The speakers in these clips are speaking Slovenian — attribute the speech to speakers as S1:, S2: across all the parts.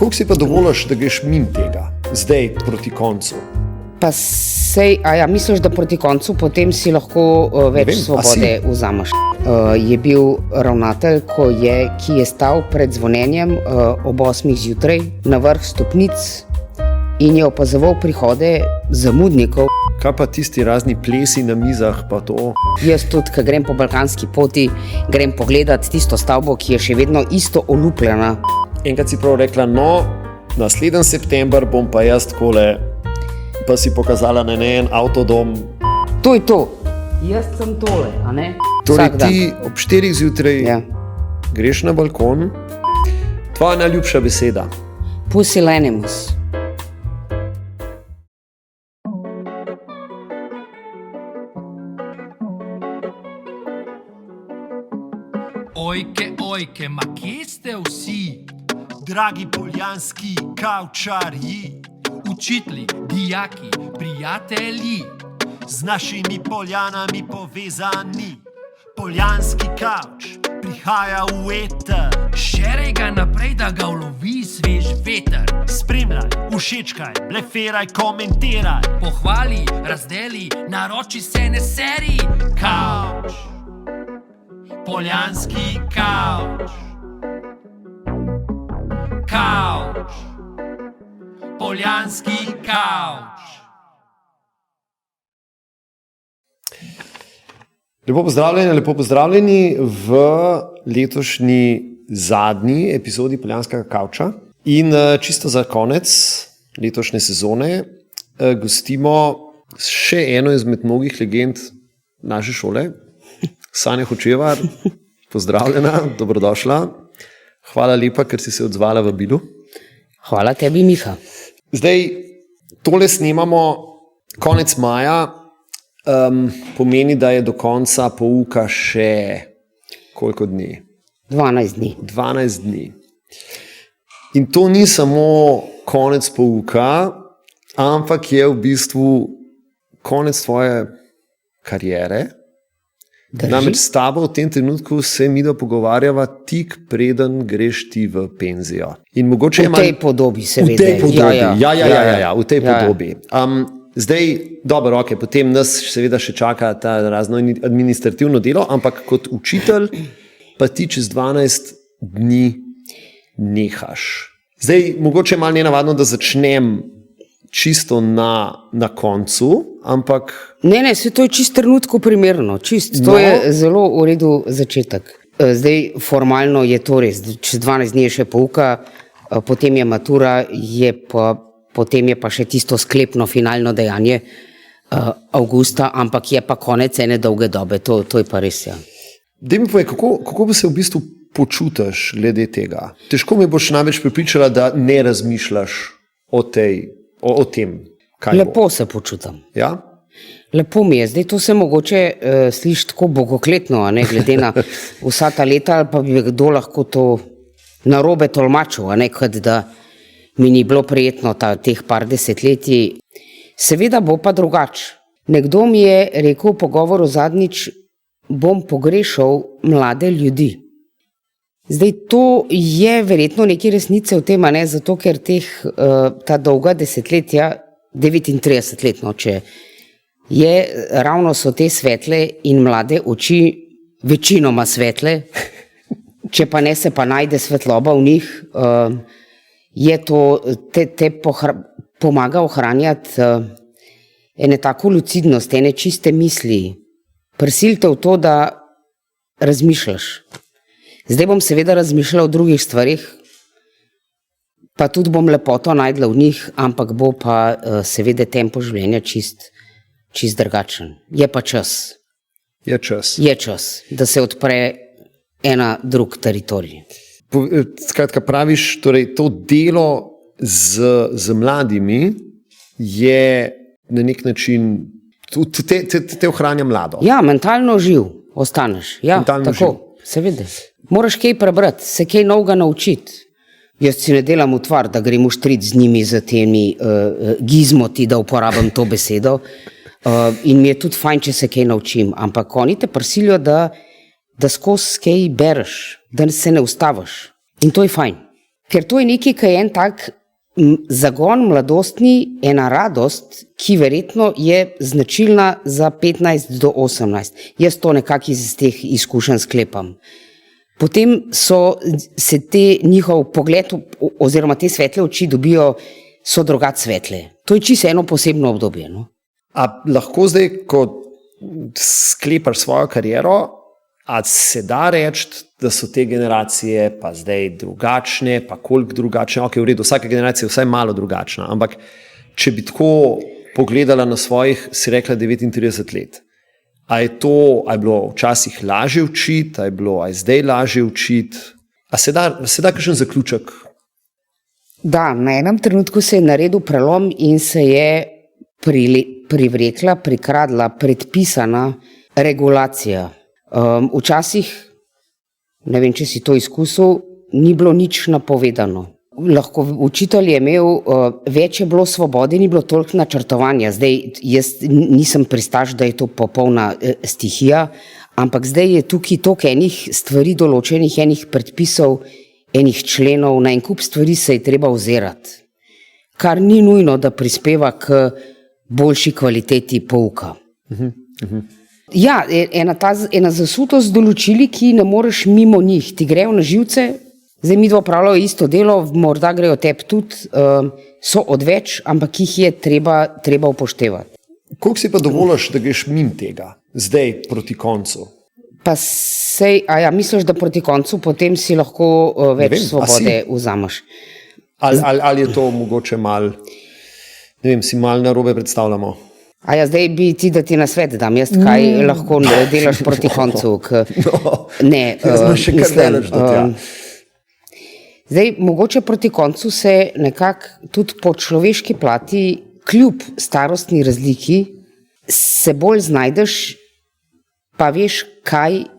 S1: Koliko si pa dovoliš, da greš mimo tega, zdaj proti koncu?
S2: Pa sej, misliš, da proti koncu potem si lahko več svobode vzameš? Je bil ravnatelj, ki je stal pred zvonjenjem ob 8 zjutraj na vrh stopnic in je opazoval prihode zamudnikov.
S1: Kaj pa tisti razni plesi na mizah pa to?
S2: Jaz tudi, ko grem po balkanski poti, grem pogledat tisto stavbo, ki je še vedno isto olupljena.
S1: Enkrat si prav rekla, naslednji september bom pa jaz takole, pa si pokazala na en avtodom.
S2: To je to. Jaz sem tole, a ne?
S1: Torej ti ob 4 zjutraj greš na balkon. Tvoja najljubša beseda?
S2: Pusilenimus.
S3: Ojke, ma kje ste vsi? Dragi poljanski kavčarji, učitelji, dijaki, prijatelji, z našimi Poljanami povezani. Poljanski kavč prihaja v eter. Šerej ga naprej, da ga ulovi svež veter. Spremljaj, všečkaj, blefiraj, komentiraj. Pohvali, razdeli, naroči se ne seri. Kavč, poljanski kavč. Kavč, poljanski kavč.
S1: Lepo pozdravljeni v letošnji zadnji epizodi Poljanskega kavča. In čisto za konec letošnje sezone gostimo še eno izmed mnogih legend naše šole, Sanja Hočevar. Pozdravljena, dobrodošla. Hvala lepa, ker si se odzvala v vabilu.
S2: Hvala tebi, Miha.
S1: Zdaj, tole snemamo konec maja. Pomeni, da je do konca pouka še koliko dni?
S2: 12 dni.
S1: 12 dni. In to ni samo konec pouka, ampak je v bistvu konec tvoje kariere. Namreč s tabo v tem trenutku se mi pogovarjava tik preden greš ti v penzijo. In mogoče
S2: v tej podobi, seveda.
S1: V tej podobi, v tej podobi. Zdaj, dobro, potem nas seveda še čaka ta razno administrativno delo, ampak kot učitelj pa ti čez 12 dni nehaš. Zdaj, mogoče malo nenavadno, da začnem čisto na koncu, ampak...
S2: Ne, se to je čisto trenutku primerno, to je zelo v redu začetek. Zdaj, formalno je to res, čez 12 dni je še pouka, potem je matura, potem je pa še tisto sklepno finalno dejanje avgusta, ampak je pa konec ene dolge dobe, to je pa res, ja.
S1: Daj mi povej, kako bi se v bistvu počutiš glede tega? Težko mi boš namreč prepričala, da ne razmišljaš o tem, kaj
S2: Lepo se počutam.
S1: Ja?
S2: Lepo mi je, zdaj to se mogoče sliši tako bogokletno, a ne, glede na vsa ta leta, ali pa bi kdo lahko to narobe tolmačil, a ne, kot da mi ni bilo prijetno teh par desetletij. Seveda bo pa drugače. Nekdo mi je rekel v pogovoru zadnjič, bom pogrešal mlade ljudi. Zdaj, to je verjetno nekaj resnice v tem, ne, zato ker ta dolga desetletja, 39-letno, če je, ravno so te svetle in mlade oči, večinoma svetle, če pa ne se pa najde svetloba v njih, je to, te pomaga ohranjati ene tako lucidnost, ene čiste misli, prisilite v to, da razmišljaš. Zdaj bom seveda razmišljala o drugih stvarih, pa tudi bom lepoto najdla v njih, ampak bo pa seveda tempo življenja čist drugačen. Je pa čas.
S1: Je čas.
S2: Je čas, da se odpre ena drug teritorij.
S1: Skratka, praviš, torej to delo z mladimi je na nek način, te ohranja mlado.
S2: Ja, mentalno živ ostaneš. Ja,
S1: mentalno
S2: tako,
S1: živ.
S2: Seveda. Moraš kaj prebrati, se kaj novega naučiti. Jaz si ne delam utvar, da grem v štrit z njimi, z temi gizmoti, da uporabim to besedo. In mi je tudi fajn, če se kaj naučim. Ampak oni te prisilijo, da skozi kaj bereš, da se ne ustaviš. In to je fajn. Ker to je nekaj, kar je en tak zagon mladostni, ena radost, ki verjetno je značilna za 15 do 18. Jaz to nekako iz teh izkušenj sklepam. Potem se te njihov pogled oziroma te svetle oči dobijo, so drugače svetle. To je čisto eno posebno obdobje. No?
S1: A lahko zdaj, ko sklepaš svojo kariero, a se da reči, da so te generacije pa zdaj drugačne, pa koliko drugačne, ok, v redu, vsaka generacija je vsaj malo drugačna, ampak če bi tako pogledala na svojih, si rekla 39 let, a je bilo včasih lažje učiti, a je zdaj lažje učiti, a se da kakšen zaključek?
S2: Da, na enem trenutku se je naredil prelom in se je privrekla, prikradla, predpisana regulacija. Včasih, ne vem, če si to izkusil, ni bilo nič napovedano. Lahko učitelj je imel, več je bilo svobode, ni bilo toliko načrtovanja. Zdaj, jaz nisem pristaš, da je to popolna stihija, ampak zdaj je tukaj toliko enih stvari določenih, enih predpisov, enih členov, na en kup stvari se je treba ozirati, kar ni nujno, da prispeva k boljši kvaliteti pouka. Ja, ena zasutost določili, ki ne moreš mimo njih, ti grejo na živce, zdaj mi dva opravljajo isto delo, morda grejo tebi tudi, so odveč, ampak jih je treba upoštevati.
S1: Koliko si pa dovoliš, da greš mimo tega, zdaj proti koncu?
S2: Pa misliš, da proti koncu potem si lahko več svobode vzameš?
S1: Ali je to mogoče malo, ne vem, si malo narobe predstavljamo?
S2: Zdaj bi ti, da ti na svet dam, jaz kaj lahko delaš proti koncu? Ne, mislim. Zdaj, mogoče proti koncu se nekako tudi po človeški plati, kljub starostni razliki, se bolj znajdeš, pa veš, kaj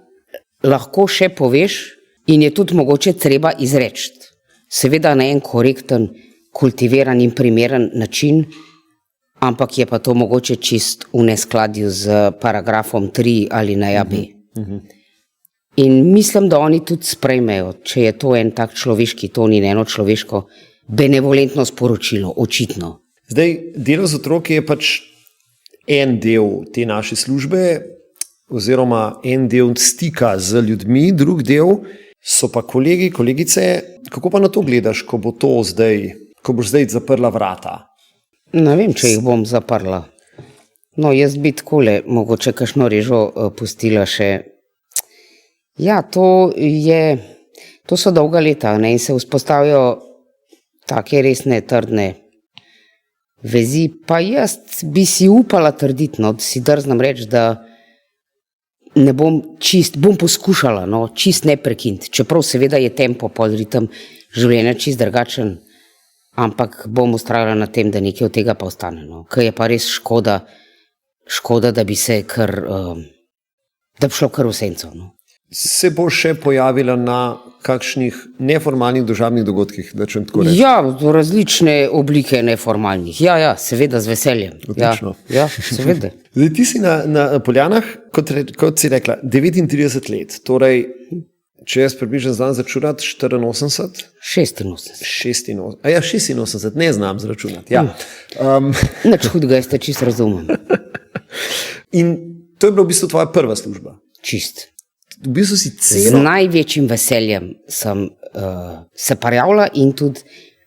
S2: lahko še poveš in je tudi mogoče treba izreči. Seveda na en korekten, kultiviran in primeren način, ampak je pa to mogoče čist v neskladju z paragrafom 3 ali na B. In mislim, da oni tudi sprejmejo, če je to en tak človeški ton in eno človeško benevolentno sporočilo, očitno.
S1: Zdaj, delo z otroki je pač en del te naše službe, oziroma en del stika z ljudmi, drug del so pa kolegi, kolegice. Kako pa na to gledaš, ko boš zdaj zaprla vrata?
S2: Ne vem, če jih bom zaprla. No, jaz bi takole, mogoče kakšno režo pustila še. Ja, to so dolga leta, ne, in se vzpostavijo take resne, trdne vezi. Pa jaz bi si upala trditi, no, si drznem reči, da ne bom bom poskušala, no, čist ne prekiniti. Čeprav seveda je tempo, podritem življenja čist drugačen. Ampak bom ustrajala na tem, da nekaj od tega pa ostane. No. Ker je pa res škoda, da bi se da bi šlo kar v senco. No.
S1: Se bo še pojavila na kakšnih neformalnih družabnih dogodkih?
S2: Ja, različne oblike neformalnih. Ja, seveda z veseljem.
S1: Odlično.
S2: Ja, seveda.
S1: Zdaj, ti si na Poljanah, kot si rekla, 39 let. Torej, če jaz približno znam zračunati, 84?
S2: 86.
S1: 86, ne znam zračunati. Ja.
S2: Nič hudega, jaz te čisto razumem.
S1: In to je bila v bistvu tvoja prva služba?
S2: Čist.
S1: V bistvu si
S2: Z največjim veseljem sem se prijavila in tudi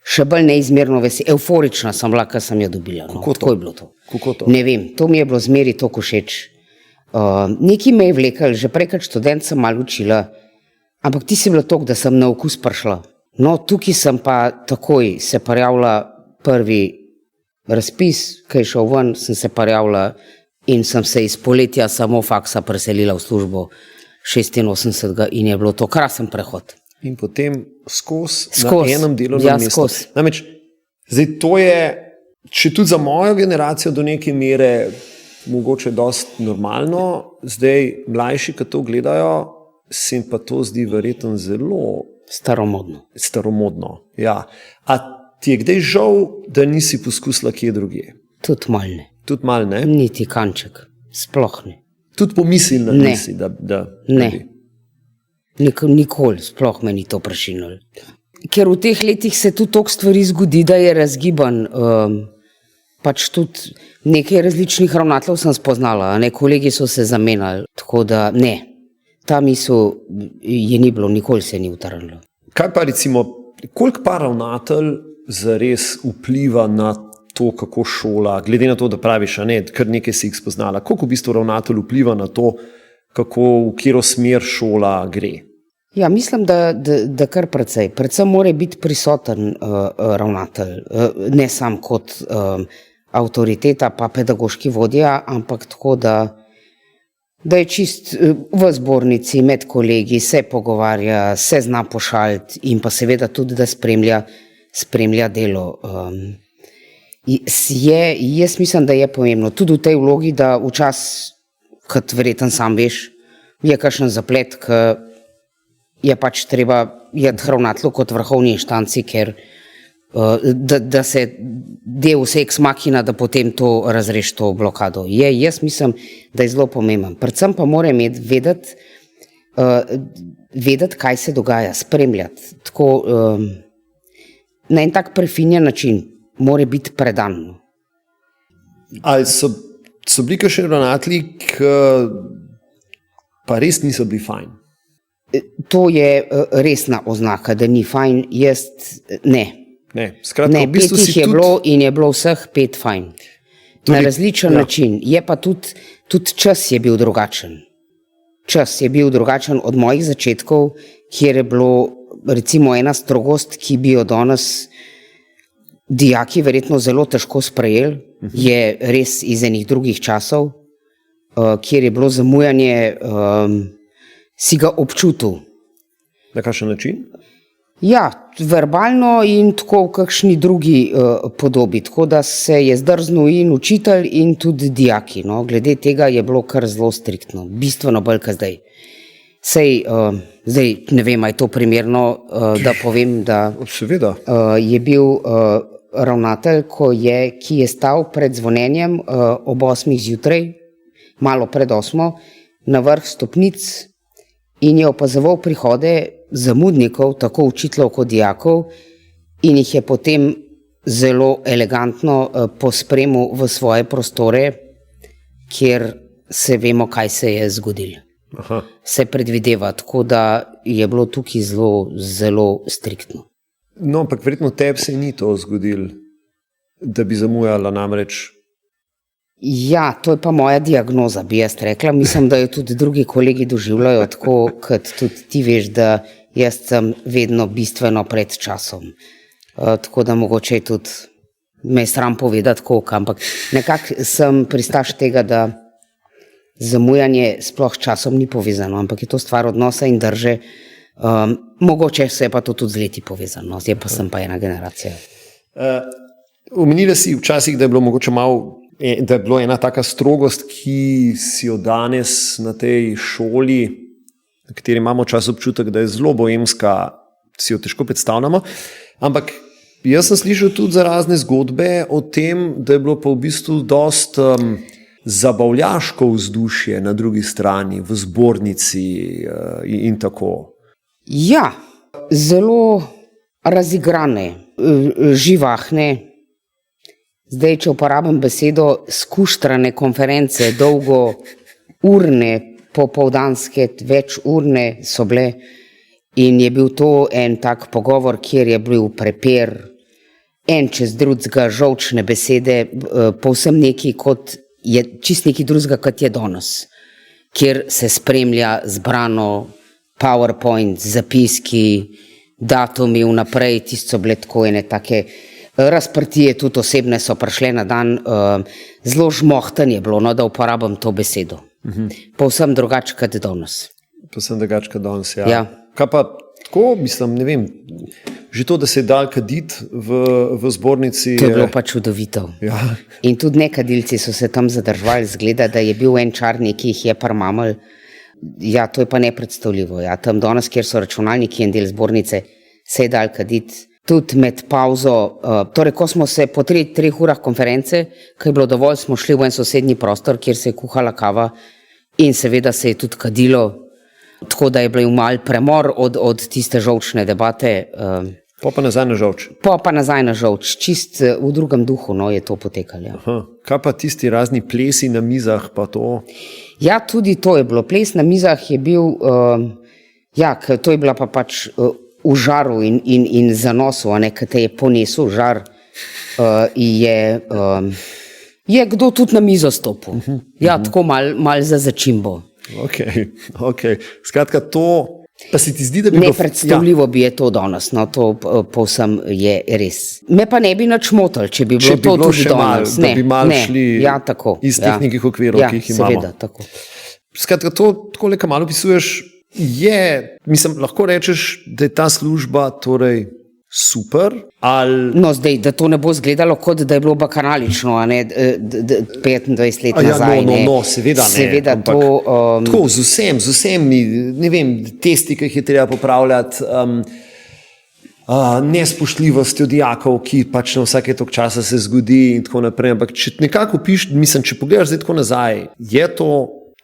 S2: še bolj neizmerno euforična sem bila, kar sem jo dobila. No. Tako je bilo to.
S1: Kako to?
S2: Ne vem, to mi je bilo zmeri toliko všeč. Nekaj me je vlekel, že prej kot študent sem malo učila, ampak ti si bila toliko, da sem na okus prišla. No, tukaj sem pa takoj se prijavila prvi razpis, ki je šel ven, sem se prijavila in sem se iz poletja samo faksa preselila v službo 86. in je bilo to krasen prehod.
S1: In potem skozi na enem delovnem mestu.
S2: Skozi.
S1: Namreč, zdaj to je, če tudi za mojo generacijo do neke mere mogoče dosti normalno, zdaj mlajši, ki to gledajo, se jim pa to zdi verjetno zelo staromodno. Ja. A ti je kdaj žal, da nisi poskusila kje drugje?
S2: Tudi malo ne.
S1: Tudi malo ne?
S2: Niti kanček, sploh ne.
S1: Tudi pomislila nisi, da
S2: ne. Nikoli, sploh me ni to prešinilo. ker v teh letih se tudi toliko stvari zgodi, da je razgiban. Pač tudi nekaj različnih ravnateljev sem spoznala, ne, kolegi so se zamenjali, tako da ne, ta misel je ni bilo, nikoli se ni utrnilo.
S1: Kaj pa recimo, koliko pa ravnatelj zares vpliva na to, kako šola, glede na to, da praviš, a ne, kar nekaj si jih spoznala, koliko v bistvu ravnatelj vpliva na to, kako, v katero smer šola gre?
S2: Ja, mislim, da kar precej. Predvsem mora biti prisoten ravnatelj, ne sam kot avtoriteta pa pedagoški vodja, ampak tako, da je čist v zbornici, med kolegi, se pogovarja, se zna pošaliti in pa seveda tudi, da spremlja delo. Jaz mislim, da je pomembno, tudi v tej vlogi, da včasih, kot verjetno sam veš, je kakšen zaplet, ki je pač treba iti ravnatelju kot vrhovni inštanci, ker da se del vse ex machina, da potem to razreši to blokado. Jaz mislim, da je zelo pomemben. Predvsem pa mora vedeti, kaj se dogaja, spremljati. Tako, na en tak prefinjen način, mora biti predan.
S1: Ali so bili kakšni ravnatelji, ki pa res niso bili fajn?
S2: To je resna oznaka, da ni fajn, jaz ne.
S1: Skratka,
S2: ne,
S1: v bistvu
S2: pet jih je bilo in je bilo vseh 5 fajn. Na različen način. Je pa tudi čas je bil drugačen. Čas je bil drugačen od mojih začetkov, kjer je bilo recimo ena strogost, ki bi jo danes dijaki verjetno zelo težko sprejeli, je res iz enih drugih časov, kjer je bilo zamujanje, si ga občutil.
S1: Na kakšen način?
S2: Ja, verbalno in tako v kakšni drugi podobi, tako da se je zdrznil in učitelj in tudi dijaki. No. Glede tega je bilo kar zelo striktno, bistveno bolj kot zdaj. Zdaj ne vem, je to primerno, da povem, da je bil ravnatelj, ki je stal pred zvonjenjem ob 8 zjutraj, malo pred 8, na vrh stopnic in je opazoval prihode zamudnikov, tako učiteljev kot dijakov, in jih je potem zelo elegantno pospremil v svoje prostore, kjer se vemo, kaj se je zgodilo. Se predvideva, tako da je bilo tukaj zelo striktno.
S1: No, ampak verjetno tebi se ni to zgodilo, da bi zamujala namreč.
S2: Ja, to je pa moja diagnoza, bi jaz rekla. Mislim, da jo tudi drugi kolegi doživljajo tako, kot tudi ti veš, da jaz sem vedno bistveno pred časom. Tako da mogoče tudi me je sram povedati koliko, ampak nekako sem pristaš tega, da zamujanje sploh časom ni povezano, ampak je to stvar odnosa in drže. Mogoče se je pa to tudi z leti povezano, zdaj pa sem pa ena generacija.
S1: Omenila si včasih, da je bilo mogoče malo, da je bila ena taka strogost, ki si jo danes na tej šoli, na kateri imamo čas občutek, da je zelo boemska, si jo težko predstavljamo. Ampak jaz sem slišal tudi za razne zgodbe o tem, da je bilo pa v bistvu dost zabavljaško vzdušje na drugi strani, v zbornici in tako.
S2: Ja, zelo razigrane, živahne. Zdaj, če uporabim besedo, skuštrane konference, dolgo urne, popoldanske, večurne so bile in je bil to en tak pogovor, kjer je bil prepir, en čez drugega, žolčne besede, povsem neki kot je, čist neki drugega, kot je danes, kjer se spremlja zbrano PowerPoint, zapiski, datumi vnaprej, tisto so bile tako ene take razprtije, tudi osebne so prišle na dan, zelo žmohten je bilo, no, da uporabim to besedo. Povsem drugače kot danes.
S1: Povsem drugače kot danes, ja. Kaj pa tako, mislim, ne vem, že to, da se je dal kaditi v zbornici.
S2: To je bilo pa čudovito.
S1: Ja.
S2: In tudi nekadilci so se tam zadržvali, zgleda, da je bil en čar, ki jih je parmamal. Ja, to je pa nepredstavljivo. Ja. Tam danes, kjer so računalniki in del zbornice, se je dal kaditi. Tudi med pauzo, torej ko smo se po 3 urah konference, ko je bilo dovolj, smo šli v en sosednji prostor, kjer se je kuhala kava in seveda se je tudi kadilo, tako da je bil mal premor od tiste žolčne debate.
S1: Pa nazaj na žolč.
S2: Pa nazaj na žolč, čist v drugem duhu je to potekalo. Ja.
S1: Aha. Kaj pa tisti razni plesi na mizah, pa to?
S2: Ja, tudi to je bilo. Ples na mizah je bil, to je bila pa pač v žaru in zanosu, ki te je ponesel žar, je kdo tudi na mizo stopil. Ja, tako mal za začimbo.
S1: Ok. Skratka, to pa se ti zdi, da bi bilo...
S2: Nepredstavljivo bi je to danes, no, to povsem je res. Me pa ne bi nič motil, če bi bilo
S1: če bi
S2: to
S1: bilo
S2: tudi
S1: še
S2: danes.
S1: da bi malo šli
S2: tako,
S1: iz teh nekih okvirov, ki jih imamo.
S2: Seveda, tako.
S1: Skratka, to, takole, kar malo opisuješ, mislim, lahko rečeš, da je ta služba torej super, ali...
S2: No, zdaj, da to ne bo izgledalo, kot da je bilo bakanalično, 25 let nazaj.
S1: Seveda ne.
S2: Seveda
S1: ampak, tako, z vsemi, ne vem, testi, ki jih je treba popravljati, nespoštljivostjo dijakov, ki pač na vsake tok časa se zgodi in tako naprej. Ampak če nekako če pogledaš zdaj tako nazaj, je to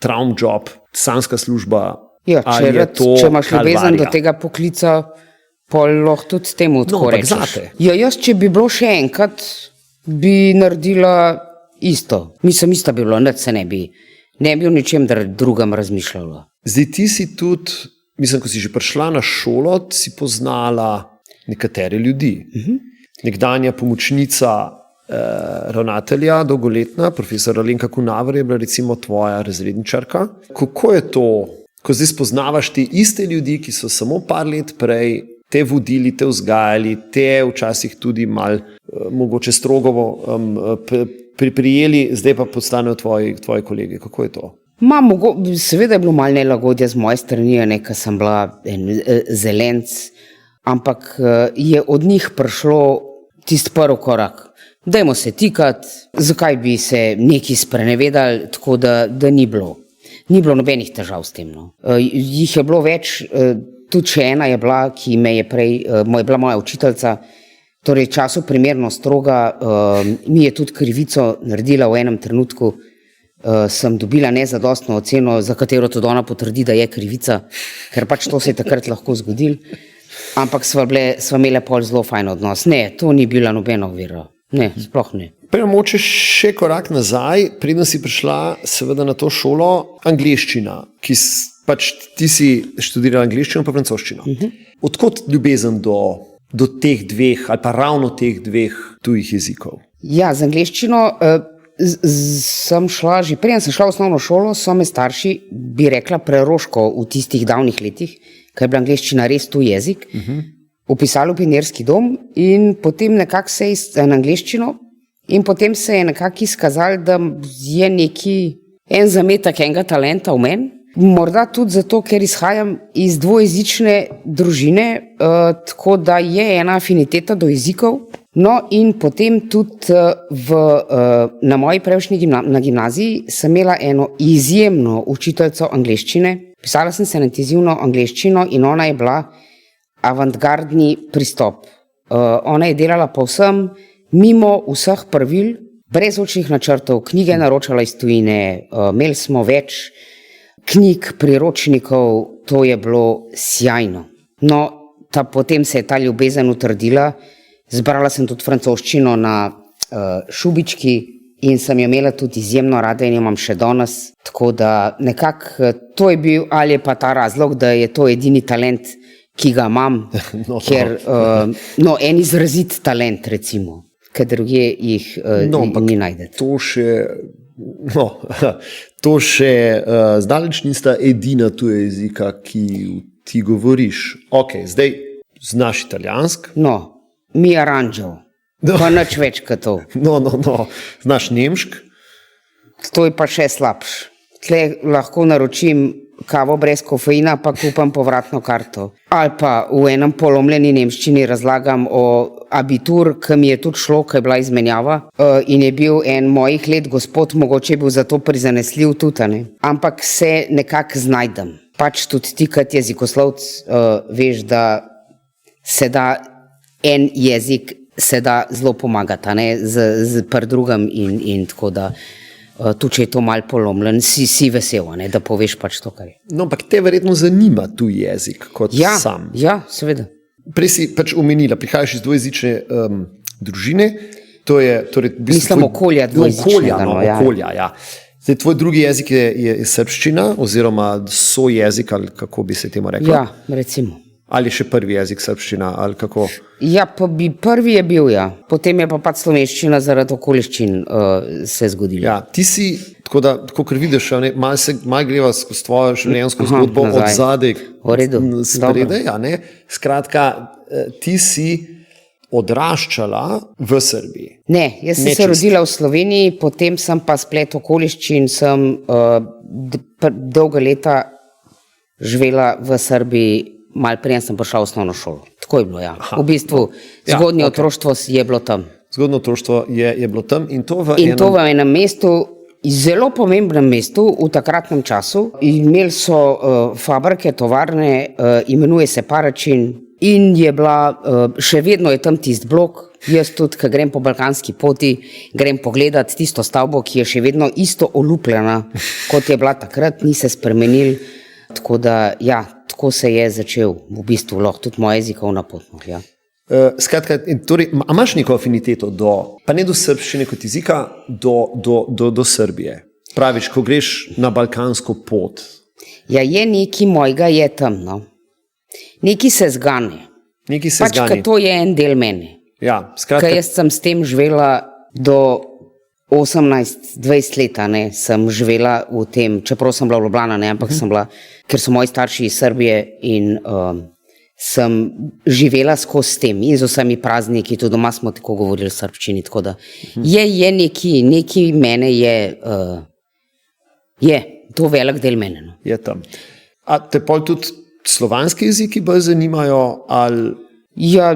S1: traum job, sanska služba,
S2: ja,
S1: ali je to
S2: če imaš ljubezen
S1: kalvarija?
S2: do tega poklica, pol lahko tudi temu tako
S1: ampak
S2: rečeš.
S1: zate.
S2: Ja, jaz, če bi bilo še enkrat, bi naredila isto. Mislim, isto bi bilo, nič se ne bi o ničem drugem razmišljala.
S1: Zdaj ti si tudi, mislim, ko si že prišla na šolo, si poznala nekatere ljudi. Nekdanja pomočnica ravnatelja, dolgoletna, profesor Alenka Kunaver je bila recimo tvoja razredničarka. Kako je to, ko zdaj spoznavaš te iste ljudi, ki so samo par let prej te vodili, te vzgajali, te včasih tudi mal mogoče strogo prijeli, zdaj pa postanejo tvoji kolegi. Kako je to?
S2: Seveda je bilo malo nelagodja z moje strani, ker sem bila zelenc, ampak je od njih prišlo tisti prvi korak. Dajmo se tikati, zakaj bi se neki sprenevedali, tako da ni bilo. Ni bilo nobenih težav s tem. No. Jih je bilo več, tudi še ena je bila, ki me je prej, bila moja učiteljica, torej času primerno stroga, mi je tudi krivico naredila v enem trenutku, sem dobila nezadostno oceno, za katero tudi ona potrdi, da je krivica, ker pač to se je takrat lahko zgodilo, ampak sva imela pol zelo fajn odnos. Ne, to ni bila nobena ovira. Ne, sploh ne.
S1: Prej moče še korak nazaj, preden si prišla seveda na to šolo, angleščina, ki pač ti si študirala angleščino pa francoščino. Odkot ljubezen do teh dveh ali pa ravno teh dveh tujih jezikov?
S2: Ja, z angleščino sem šla, že preden sem šla v osnovno šolo, so me starši, bi rekla, preroško v tistih davnih letih, ker je bila angleščina res tuj jezik, upisali v pionirski dom in potem nekako se je na angleščino in potem se je nekako izkazalo, da je en zametek enega talenta v meni. Morda tudi zato, ker izhajam iz dvojezične družine, tako da je ena afiniteta do jezikov. No in potem tudi na moji prejšnji na gimnaziji sem imela eno izjemno učiteljico angleščine. Pisala sem se na intenzivno angleščino in ona je bila avantgardni pristop. Ona je delala povsem mimo vseh pravil, brez učnih načrtov, knjige naročala iz tujine, imeli smo več knjig, priročnikov, to je bilo sjajno. No, potem se je ta ljubezen utrdila, zbrala sem tudi francoščino na Šubički in sem jo imela tudi izjemno rada in jo imam še danes, tako da nekako to je bil, ali je pa ta razlog, da je to edini talent, ki ga imam, ker en izrazit talent recimo, ker druge jih ni najdete.
S1: To še zdaleč nista edina tuja jezika, ki ti govoriš. Ok, zdaj znaš italijansk.
S2: No, mi aranžal, pa nič več kot to.
S1: No, znaš nemšk.
S2: To je pa še slabš. Tle lahko naročim kavo brez kofeina, pa kupam povratno karto. Ali pa v enem polomljeni nemščini razlagam o abitur, ki mi je tudi šlo, ki je bila izmenjava in je bil en mojih let gospod, mogoče je bil zato prizanesljiv tudi, ampak se nekako znajdem. Pač tudi ti kot jezikoslovc veš, da se da en jezik se da zelo pomagati, z drugim in tako da tudi če je to malo polomljen, si vesel, da poveš pač to, kar je.
S1: No, ampak te verjetno zanima tuj jezik kot sam.
S2: Ja, seveda.
S1: Prej si pač omenila, prihajaš iz dvojezične družine, to je torej, v bistvu
S2: Mislim, okolja dvojezičnega,
S1: okolja, ja. Zdaj, tvoj drugi jezik je srbščina, oziroma sojezik, ali kako bi se temu reklo?
S2: Ja, recimo.
S1: Ali je še prvi jezik srbščina, ali kako?
S2: Ja, prvi je bil, ja. Potem je pa pač slovenščina zaradi okoliščin se zgodila.
S1: Ja, ti si, tako ker vidiš, malo greva skozi tvojo življenjsko zgodbo od zadaj spredaj, ja, ne? Skratka, ti si odraščala v Srbiji.
S2: Ne, jaz sem se rodila v Sloveniji, potem sem pa splet okoliščin, sem dolga leta živela v Srbiji, malo prej sem prišla v osnovno šolo. Tako je bilo, ja. V bistvu zgodnje otroštvo je bilo tam.
S1: Zgodnje otroštvo je bilo tam in to v
S2: enem mestu, zelo pomembnem mestu v takratnem času. Imeli so fabrike, tovarne, imenuje se Paračin in je bila, še vedno je tam tisti blok. Jaz tudi, ko grem po balkanski poti, grem pogledat tisto stavbo, ki je še vedno isto olupljena, kot je bila takrat, ni se spremenil. Tako da, ja, tako se je začel v bistvu lahko tudi moja jezikovna pot. Ja.
S1: Skratka, torej, imaš neko afiniteto pa ne do srbščine kot jezika, do Srbije? Praviš, ko greš na balkansko pot?
S2: Ja, je nekaj mojega, je tam, no. Nekaj se zgane. Pač, ker to je en del mene.
S1: Ja, skratka.
S2: Ker jaz sem s tem živela do 18-20 let, ne, sem živela v tem, čeprav sem bila v Ljubljana, ne, ampak sem bila, ker so moji starši iz Srbije in sem živela skozi tem in z vsemi prazniki, tudi doma smo tako govorili v srbščini, tako da je neki mene je to velik del mene. No.
S1: Je tam. A te pol tudi slovanski jeziki bolj zanimajo ali...
S2: Ja,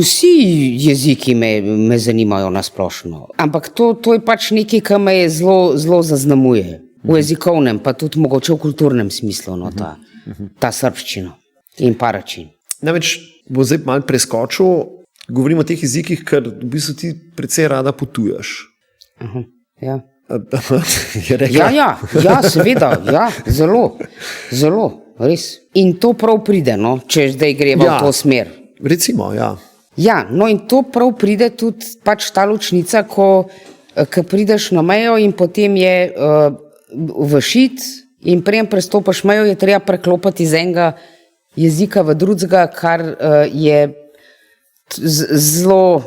S2: vsi jeziki me zanimajo nasplošno, ampak to je pač nekaj, kar me zelo zaznamuje v jezikovnem, pa tudi mogoče v kulturnem smislu, no, ta srbščina in Paračin.
S1: Namreč bo zdaj malo preskočil, govorimo o teh jezikih, ker v bistvu ti precej rada potuješ.
S2: Ja.
S1: Ja,
S2: seveda, ja, zelo, res. In to prav pride, no, če zdaj greva v to smer.
S1: Recimo, ja.
S2: Ja, no in to prav pride tudi pač ta ločnica, ko prideš na mejo in potem je v šit in preden prestopaš mejo, je treba preklopiti iz enega jezika v drugega, kar je zelo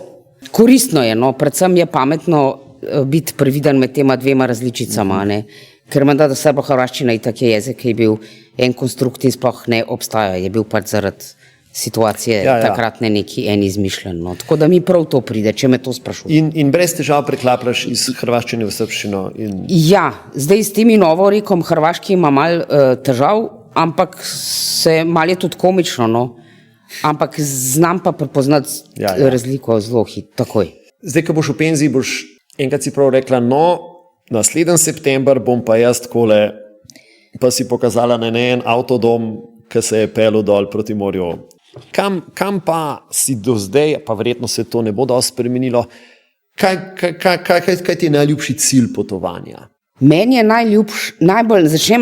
S2: koristno je, no, predvsem je pametno biti previden med tema dvema različicama, ne, ker menda, da srbo-hrvaščina itak je jezik, ki je bil en konstrukt in sploh ne obstaja, je bil pač zaradi situacije takratne neki en izmišljen. No. Tako da mi prav to pride, če me to sprašuje.
S1: In brez težav preklapljaš iz hrvaščine v srbščino?
S2: Ja, zdaj s temi novorikom hrvaški ima malo težav, ampak malo je tudi komično, no. Ampak znam pa prepoznati razliko zelo takoj.
S1: Zdaj, ko boš v penziji, boš enkrat si prav rekla, no, naslednji september bom pa jaz takole, pa si pokazala na en avtodom, ki se je pelil dol proti morju. Kam pa si do zdaj, pa verjetno se to ne bo dosti spremenilo, kaj ti je najljubši cilj potovanja?
S2: Meni je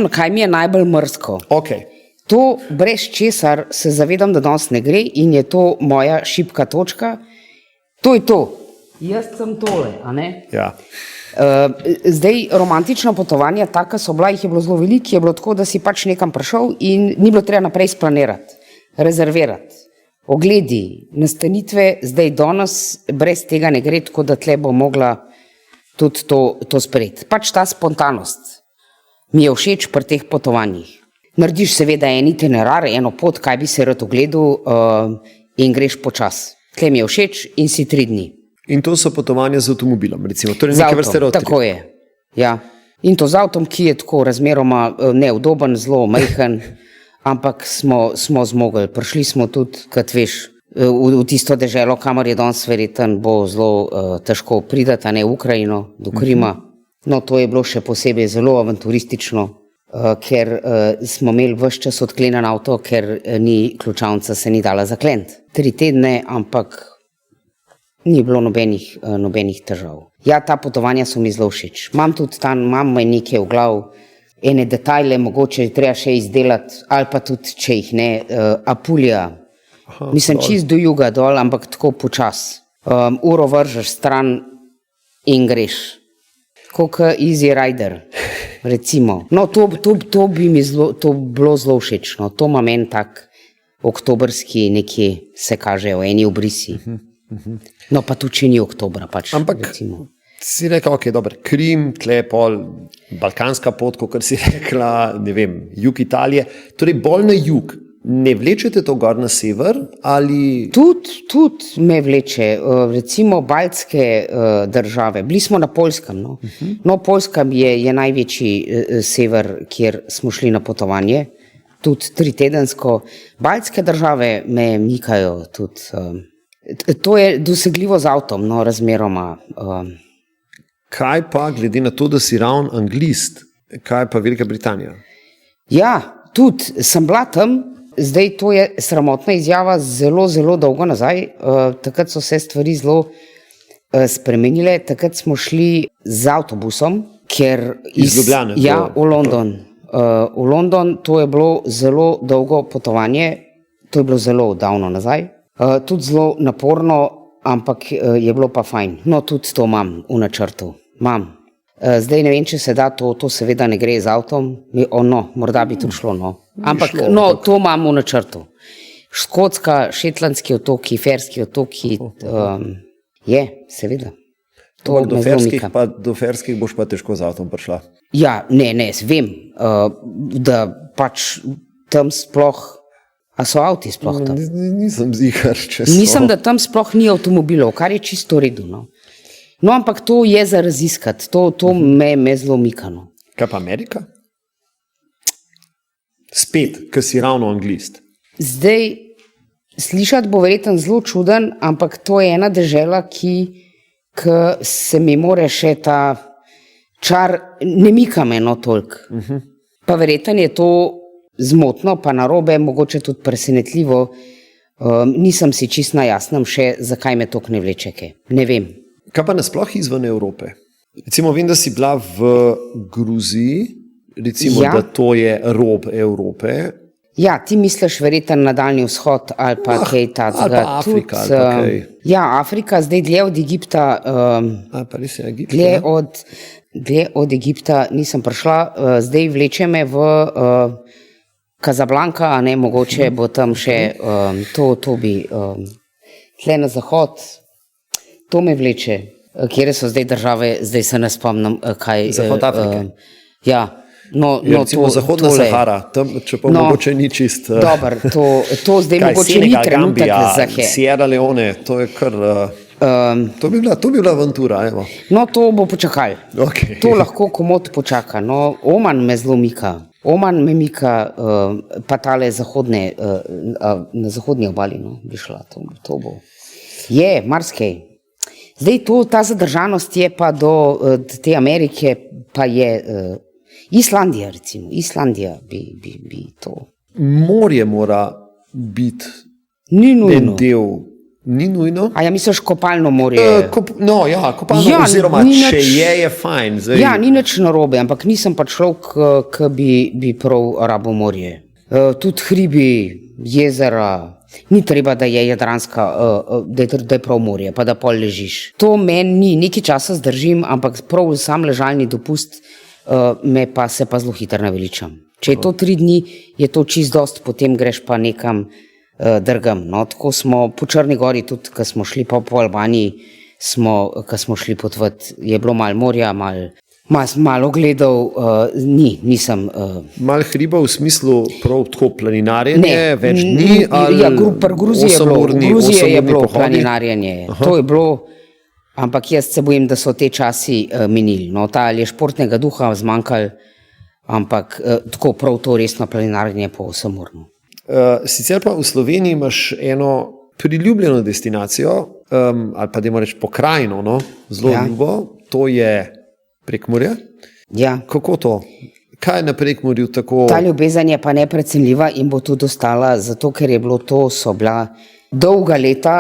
S2: kaj mi je najbolj mrzko.
S1: Okay.
S2: To brez česar se zavedam, da danes ne gre in je to moja šibka točka. To je to. Jaz sem tole, a ne?
S1: Ja.
S2: Zdaj, romantična potovanja, taka so bila, jih je bilo zelo veliko, je bilo tako, da si pač nekam prišel in ni bilo treba naprej splanirati, rezervirati. Ogledi, nastanitve, zdaj danes brez tega ne gre, tako da tle bo mogla tudi to sprejeti. Pač ta spontanost mi je všeč pri teh potovanjih. Narediš seveda en itinerar, eno pot, kaj bi se rad ogledal in greš počas. Tle mi je všeč in si 3 dni.
S1: In to so potovanja z avtomobilom, recimo. Torej
S2: z avtom, tako je. Ja. In to z avtom, ki je tako razmeroma neudoben, zelo majhen, ampak smo zmogli. Prišli smo tudi, kot veš, v tisto deželo, kamor je danes verjeten, bo zelo težko pridati, a ne v Ukrajino, do Krima. No, to je bilo še posebej zelo avanturistično, ker smo imeli ves čas odklenen avto, ker ni ključavnica, se ni dala zakleniti. 3 tedne, ampak ni bilo nobenih težav. Ja, ta potovanja so mi zelo všeč. Imam tudi tam, imam nekaj v glav, ene detajle, mogoče treba še izdelati, ali pa tudi, če jih ne, Apulija Mislim, čist do juga dol, ampak tako počas. Uro vržeš stran in greš. Kot Easy Rider, recimo. No, to bi mi to bilo zelo všeč. No. To ima meni tak oktobrski nekje, se kažejo, eni obrisi. No, pa tu če ni oktobra, pač.
S1: Ampak
S2: recimo.
S1: Si rekel, ok, dober, Krim, Tlepol, balkanska pot, kot si rekla, ne vem, jug Italije, torej bolj na jug. Ne vlečete to gor na sever ali?
S2: Tudi me vleče, recimo baltske države. Bili smo na Poljskem. No, no Poljska je največji sever, kjer smo šli na potovanje, tudi 3-tedensko. Baltske države me mikajo tudi. To je dosegljivo z avtom, no, razmeroma.
S1: Kaj pa, glede na to, da si ravno anglist, kaj pa Velika Britanija?
S2: Ja, tudi sem bila tam. Zdaj, to je sramotna izjava zelo, zelo dolgo nazaj. Takrat so se stvari zelo spremenile. Takrat smo šli z avtobusom, ker
S1: iz Ljubljane.
S2: Ja, v London. V London, to je bilo zelo dolgo potovanje, to je bilo zelo davno nazaj. Tudi zelo naporno, ampak je bilo pa fajn. No, tudi to imam v načrtu. Imam. Zdaj ne vem, če se da, to seveda ne gre z avtom. No, morda bi tudi šlo, no. Ampak to imam v načrtu. Škotska, Šetlandski otoki, Ferski otoki, je, seveda.
S1: Do Ferskih boš pa težko z avtom prišla.
S2: Ja, ne, vem, da pač tam sploh, a so avti sploh tam?
S1: Nisem ziher, če so.
S2: Mislim, da tam sploh ni avtomobilov, kar je čisto redu, no. No, ampak to je za raziskati, to me zelo mika, no.
S1: Kaj pa Amerika? Spet, ker si ravno anglist.
S2: Zdaj, slišati bo verjetno zelo čuden, ampak to je ena dežela, ki se mi more še ta čar, ne mika me no toliko. Pa verjetno je to zmotno, pa narobe, mogoče tudi presenetljivo. Nisem si čist na jasnem še, zakaj me toliko ne vlečeke. Ne vem.
S1: Kaj pa nasploh izven Evrope? Recimo, vem, da si bila v Gruziji, recimo, da to je rob Evrope.
S2: Ja, ti misliš verjetno na Daljni vzhod ali pa kaj takega.
S1: Ali pa Afrika.
S2: Ja, Afrika, zdaj dlje od Egipta.
S1: Pa res je Egipt.
S2: Dlje od Egipta nisem prišla, zdaj vleče me v Casablanca, a ne, mogoče bo tam še, to bi, tle na zahod, to me vleče. Kjere so zdaj države, zdaj se ne spomnim, kaj.
S1: Zahod Afrike.
S2: Ja. No,
S1: recimo Zahodna Sahara, tam, če pa mogoče ni čist.
S2: Dobar, to zdaj mogoče ni trenutek za he.
S1: Sierra Leone, to je kar, to bi bila avantura, evo.
S2: No, to bo počakal.
S1: Okay.
S2: To lahko komod počaka. No, Oman me zelo mika. Oman me mika, pa tale zahodne, na zahodni obali, no, bi šla, to bo. Je, marsikaj. Zdaj, ta zadržanost je pa do te Amerike, pa je Islandija, recimo. Islandija bi to.
S1: Morje mora biti en del. Ni nujno?
S2: A ja, misliš kopalno morje?
S1: Kopalno, oziroma če je fajn. Zdaj.
S2: Ja, ni nič narobe, ampak nisem pa človek, ki bi prav rabo morje. Tudi hribi, jezera, ni treba, da je jadranska, da je prav morje, pa da pol ležiš. To meni ni, nekaj časa zdržim, ampak prav sam ležalni dopust se pa zelo hitro naveličam. Če je to 3 dni, je to čist dost, potem greš pa nekam drgam. No, tako smo po Črni gori, tudi ko smo šli pa po Albaniji, ko smo šli potvati, je bilo malo morja, malo ogledov, nisem.
S1: Malo hribov v smislu prav tako planinarjenje, več dni ali
S2: ja, pri Gruziji je bilo planinarjenje. To je bilo, ampak jaz se bojim, da so te časi minili. No, ta ali je športnega duha zmanjkal, ampak tako prav to resno planinarjenje po osemurno.
S1: Sicer pa v Sloveniji imaš eno priljubljeno destinacijo, ali pa dajmo reči pokrajino, no? Zelo ljubo, to je Prekmurje.
S2: Ja.
S1: Kako to? Kaj je na Prekmurju tako?
S2: Ta ljubezen je pa neprecenljiva in bo tudi ostala, zato ker je bilo to, so bila dolga leta,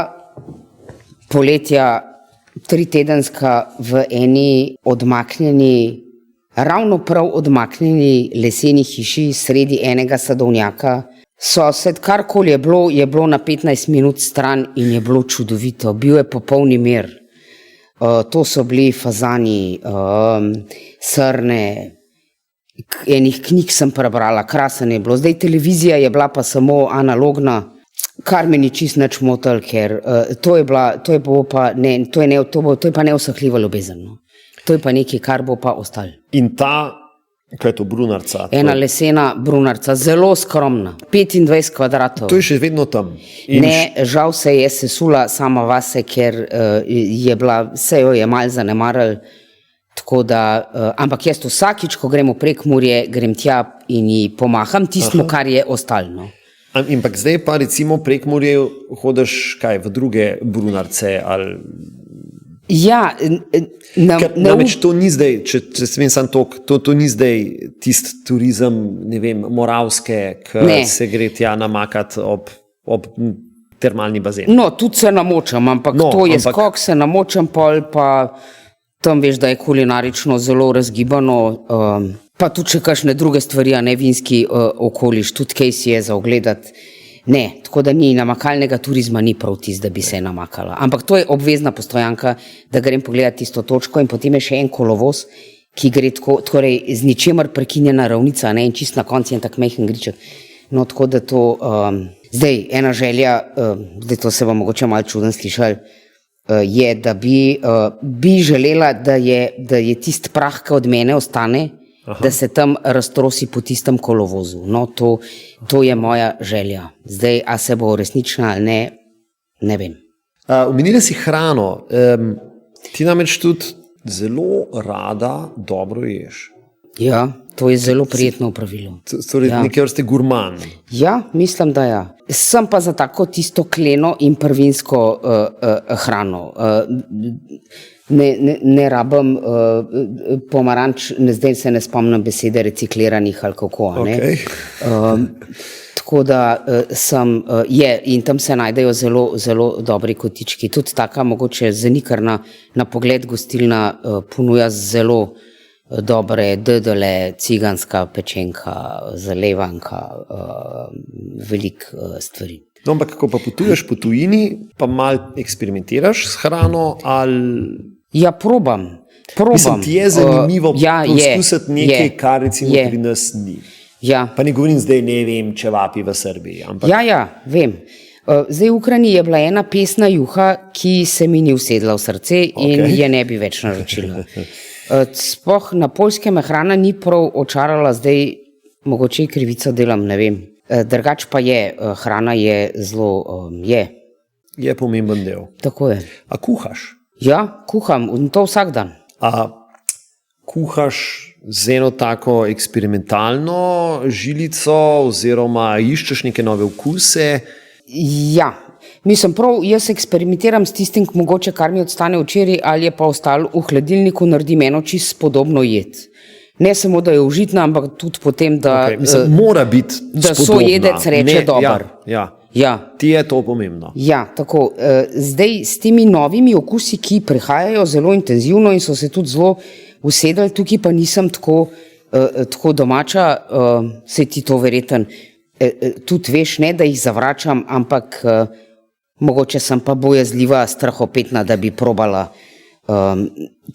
S2: poletja, 3-tedenska v eni odmaknjeni, ravno prav odmaknjeni leseni hiši sredi enega sadovnjaka, Sosed, karkoli je bilo na 15 minut stran in je bilo čudovito. Bil je popolni mir. To so bili fazani, srne, enih knjig sem prebrala, krasen je bilo. Zdaj televizija je bila pa samo analogna, kar me ni čist nič motil, ker to je pa neusahljiva ljubezen. No. To je pa nekaj, kar bo pa ostalo.
S1: In ta, kaj je to, brunarca?
S2: Ena lesena brunarca, zelo skromna, 25 kvadratov.
S1: To je še vedno tam.
S2: Ne, žal se je sesula sama vase, ker se jo je malo zanemaril, tako da, ampak jaz vsakič, ko gremo prek Murje, grem tja in ji pomaham tistmu, kar je ostalo.
S1: Ampak zdaj pa recimo prek Murje hodiš kaj, v druge brunarce ali...
S2: Ja,
S1: namreč to ni zdaj, če smem sam to ni zdaj tist turizem, ne vem, Moravske, ki se gre tja namakati ob termalni bazen.
S2: No, tudi se namočam, ampak skok, se namočam, pa tam veš, da je kulinarično zelo razgibano, pa tudi še kakšne druge stvari, a ne vinski okoliš, tudi kaj si je za ogledati. Ne, tako da ni namakalnega turizma, ni prav tisto, da bi se namakala. Ampak to je obvezna postojanka, da grem pogledati tisto točko in potem je še en kolovoz, ki gre torej z ničemer prekinjena ravnica, ne, in čist na konci en tak majhen griček. No, tako da to, zdaj ena želja, zdaj to se bo mogoče malo čuden slišali, je, da bi želela, da je tist prah, ki od mene ostane, da se tam raztrosi po tistem kolovozu. No, to je moja želja. Zdaj, a se bo resnična ali ne, ne vem.
S1: Omenila si hrano. Ti namreč tudi zelo rada dobro ješ.
S2: Ja, to je zelo prijetno opravilo.
S1: Torej, nekaj vrste gurman.
S2: Ja, mislim, da ja. Sem pa za tako tisto kleno in prvinsko hrano. Ne rabim pomaranč, zdaj se ne spomnim besede recikliranih ali kako.
S1: Okay.
S2: Tako da in tam se najdejo zelo, zelo dobri kotički. Tudi taka mogoče zanikrna na pogled gostilna ponuja zelo dobre dödele, ciganska pečenka, zalevanka, veliko stvari.
S1: No, ampak ko pa potuješ po tujini, pa malo eksperimentiraš s hrano ali...
S2: Ja, probam.
S1: Mislim, ti je zanimivo poskusiti nekaj, kar recimo pri nas ni.
S2: Ja.
S1: Pa ne govorim zdaj, ne vem, čevapi v Srbiji. Ampak...
S2: Ja, vem. Zdaj v Ukrajini je bila ena pesna juha, ki se mi ni usedla v srce in je ne bi več naročila. Sploh na Poljskem me hrana ni prav očarala, zdaj mogoče krivico delam, ne vem. Drugač pa je, hrana je zelo,
S1: Je pomemben del.
S2: Tako je.
S1: A kuhaš?
S2: Ja, kuham, in to vsak dan.
S1: A kuhaš z eno tako eksperimentalno žilico oziroma iščeš neke nove okuse?
S2: Ja, mislim prav, jaz eksperimentiram s tistim, mogoče kar mi odstane včeraj ali je pa ostalo v hladilniku, naredim eno čisto podobno jed. Ne samo, da je užitna, ampak tudi potem, da...
S1: Mislim, mora biti
S2: da
S1: spodobna.
S2: Sojedec reče dober.
S1: Ja. Ti je to pomembno.
S2: Ja, tako. Zdaj s temi novimi okusi, ki prihajajo zelo intenzivno in so se tudi zelo usedali, tukaj pa nisem tako domača, se ti to verjeten, tudi veš, ne, da jih zavračam, ampak mogoče sem pa bojazljiva, strahopetna, da bi probala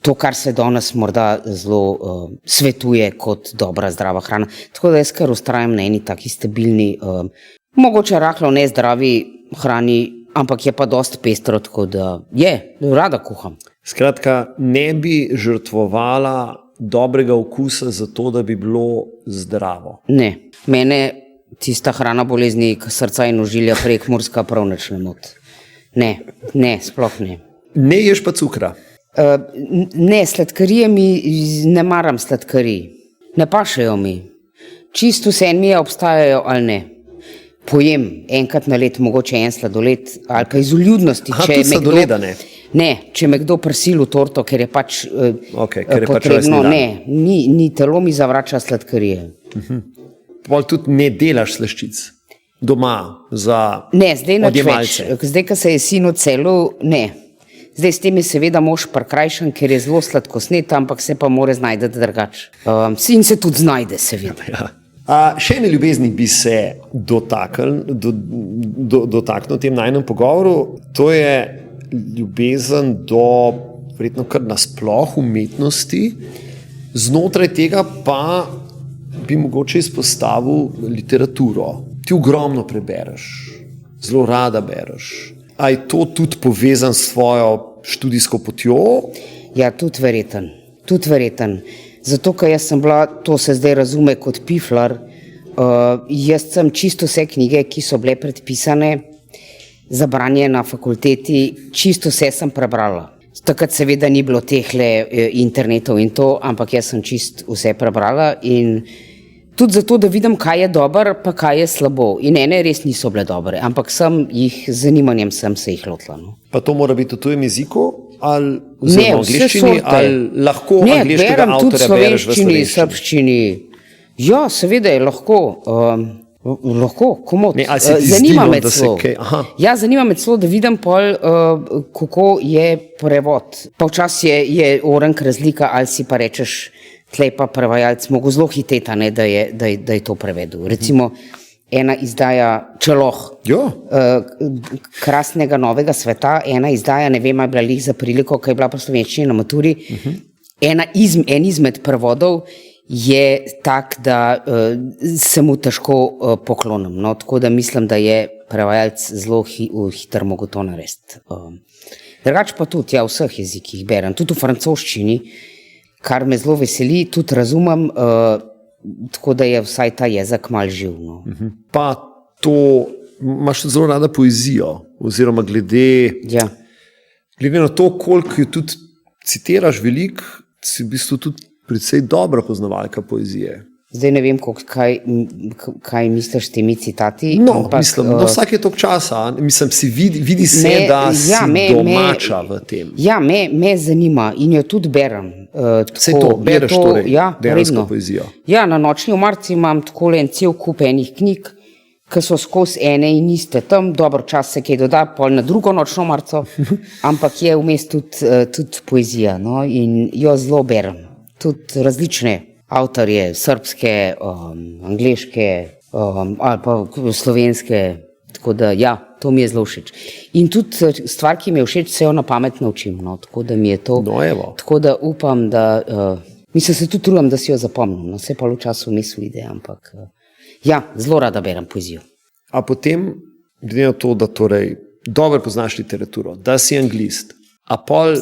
S2: to, kar se danes morda zelo svetuje kot dobra, zdrava hrana. Tako da jaz kar ustrajam na eni taki stabilni, mogoče rahlo nezdravi hrani, ampak je pa dosti pestro, tako da rada kuham.
S1: Skratka, ne bi žrtvovala dobrega okusa za to, da bi bilo zdravo.
S2: Ne, mene tista hrana bolezni srca in ožilja prekmurska prav nič ne moti. Ne, sploh ne.
S1: Ne ješ pa cukra?
S2: Ne, sladkarije ne maram sladkarij. Ne pašejo mi. Čisto vse mi obstajajo ali ne. Pojem enkrat na let, mogoče en sladoled, ali pa iz vljudnosti.
S1: Tudi sladoleda ne?
S2: Ne, če me kdo prisili v torto, ker je pač
S1: potrebno,
S2: ni telo mi zavrača sladkarije.
S1: Pol tudi ne delaš slaščic doma za odjemalce?
S2: Ne, zdaj, ko se je sin odselil, ne. Zdaj s tem je seveda mož prikrajšan, ker je zelo sladkosnet, ampak se pa mora znajdeti drugače. Sin se tudi znajde, seveda.
S1: Ja. Še ene ljubezni bi se dotaknil v tem najnem pogovoru, to je ljubezen do verjetno kar nasploh umetnosti, znotraj tega pa bi mogoče izpostavil literaturo. Ti ogromno prebereš, zelo rada bereš. A je to tudi povezan s svojo študijsko potjo?
S2: Ja, tudi verjeten. Zato, ker jaz sem bila, to se zdaj razume kot piflar, jaz sem čisto vse knjige, ki so bile predpisane za branje na fakulteti, čisto vse sem prebrala. Takrat seveda ni bilo tehle internetov in to, ampak jaz sem čisto vse prebrala in tudi zato, da vidim, kaj je dobro, pa kaj je slabo. In ene res niso bile dobre, ampak z zanimanjem sem se jih lotila. No.
S1: Pa to mora biti v tujem jeziku? Ali v angleščini, ali lahko angleškega avtorja bereš v slovenščini?
S2: Srbščini. Ja, seveda je lahko. Lahko, komod. Zanima me celo. Ja, zanima me celo, da vidim pol, kako je prevod. Pa včasih je orenk razlika, ali si pa rečeš, tlej pa prevajalec mogo zelo hiteta, ne, da je to prevedel. Recimo, ena izdaja Čeloh, Krasnega novega sveta, ena izdaja, ne vem, je bila lih za priliko, ki je bila po slovenščini na maturi, en izmed prevodov je tak, da se mu težko poklonim. No, tako da mislim, da je prevajalec zelo hiter mogo to narediti. Drugače pa tudi, ja, v vseh jezikih berem, tudi v francoščini, kar me zelo veseli, tudi razumem, tako da je vsaj ta jezik malo živ. No.
S1: Pa to, imaš zelo rada poezijo, oziroma glede na to, koliko jo tudi citiraš veliko, si v bistvu tudi precej dobra poznavalka poezije.
S2: Zdaj ne vem, kaj misliš s temi citati.
S1: Vsak je toliko časa, vidi se, da si domača v tem.
S2: Ja, me zanima in jo tudi berem.
S1: Vse to, bereš torej, dejansko poezijo.
S2: Ja, na Nočni omarci imam takole en cel kup enih knjig, ki so skozi ene in iste tam, dobro čas se kaj doda, pol na drugo Nočno omarco, ampak je vmes tudi poezija, no, in jo zelo berem. Tudi različne avtorje, srbske, angleške ali pa slovenske, tako da ja, to mi je zelo všeč. In tudi stvar, ki mi je všeč, se jo na pamet naučim, no, tako da mi je to, tako da upam, da, mislim, se tudi trudim, da si jo zapomnim, no, se pa v času niso vide, ampak ja, zelo rada berem poezijo.
S1: A potem, glede na to, da torej dobro poznaš literaturo, da si anglist, a pol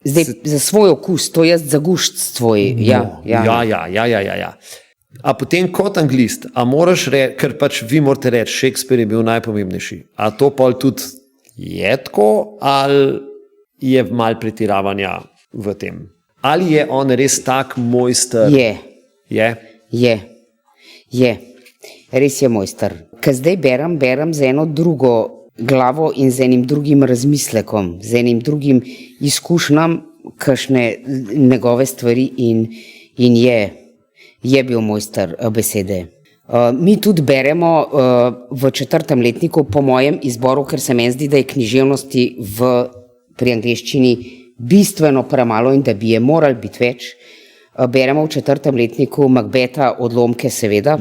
S2: zdaj, za svoj okus, to jaz za gušt tvoj.
S1: Ja. A potem kot anglist, a moraš reči, ker pač vi morate reči, Shakespeare je bil najpomembnejši, a to pol tudi je tako, ali je malo pretiravanja v tem? Ali je on res tak mojster?
S2: Je. Res je mojster. Ker zdaj berem z eno drugo glavo in z enim drugim razmislekom, z enim drugim izkušnjam, kakšne njegove stvari in je bil mojster besede. Mi tudi beremo v 4. letniku po mojem izboru, ker se meni zdi, da je književnosti pri angleščini bistveno premalo in da bi je moralo biti več. Beremo v 4. letniku Macbetha, odlomke seveda.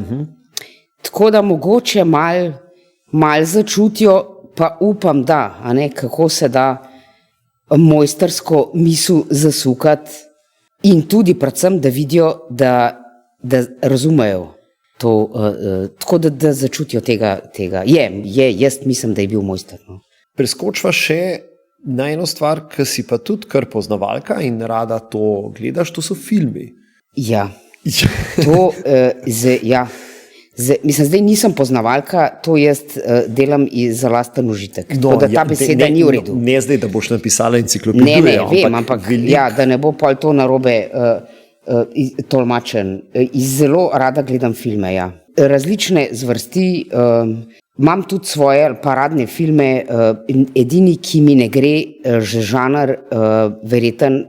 S2: Tako da mogoče mal začutijo, pa upam, da, a ne, kako se da mojstersko misel zasukati in tudi predvsem, da vidijo, da razumejo to, tako da začutijo tega. Jaz mislim, da je bil mojster. No.
S1: Preskočva še na eno stvar, ki si pa tudi kar poznavalka in rada to gledaš, to so filmi.
S2: Ja, to, mislim, zdaj nisem poznavalka, to jaz delam za lasten užitek.
S1: No,
S2: da ta beseda ni v redu.
S1: Ne zdaj, da boš napisala enciklopedijo.
S2: Ne, vem, ampak ja, da ne bo pol to narobe tolmačen. Zelo rada gledam filme, ja. Različne zvrsti, imam tudi svoje paradne filme, edini, ki mi ne gre, že žanr, verjeten,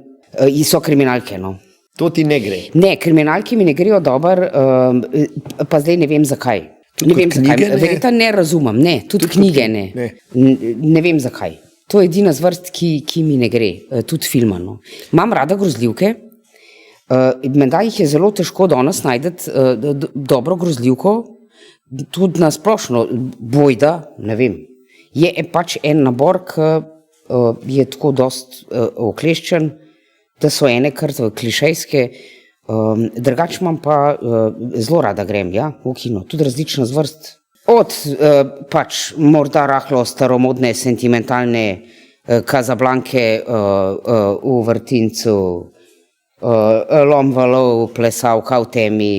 S2: so kriminalke, no.
S1: To ti ne gre?
S2: Ne, kriminalki mi ne grejo dobro, pa zdaj ne vem zakaj. Ne vem zakaj, verjetno ne razumem, ne, tudi knjige ne. Ne vem zakaj. To je edina zvrst, ki mi ne gre, tudi filma. No. Imam rada grozljivke, Menda jih je zelo težko danes najti dobro grozljivko, tudi na splošno, bojda, ne vem. Je pač en nabor, ki je tako dost okleščen, da so ene kar klišejske, drugače imam pa zelo rada grem, ja, v kino, tudi različna zvrst. Od pač morda rahlo staromodne, sentimentalne Kazablanke v vrtincu, Lom valov, Plesavka v temi,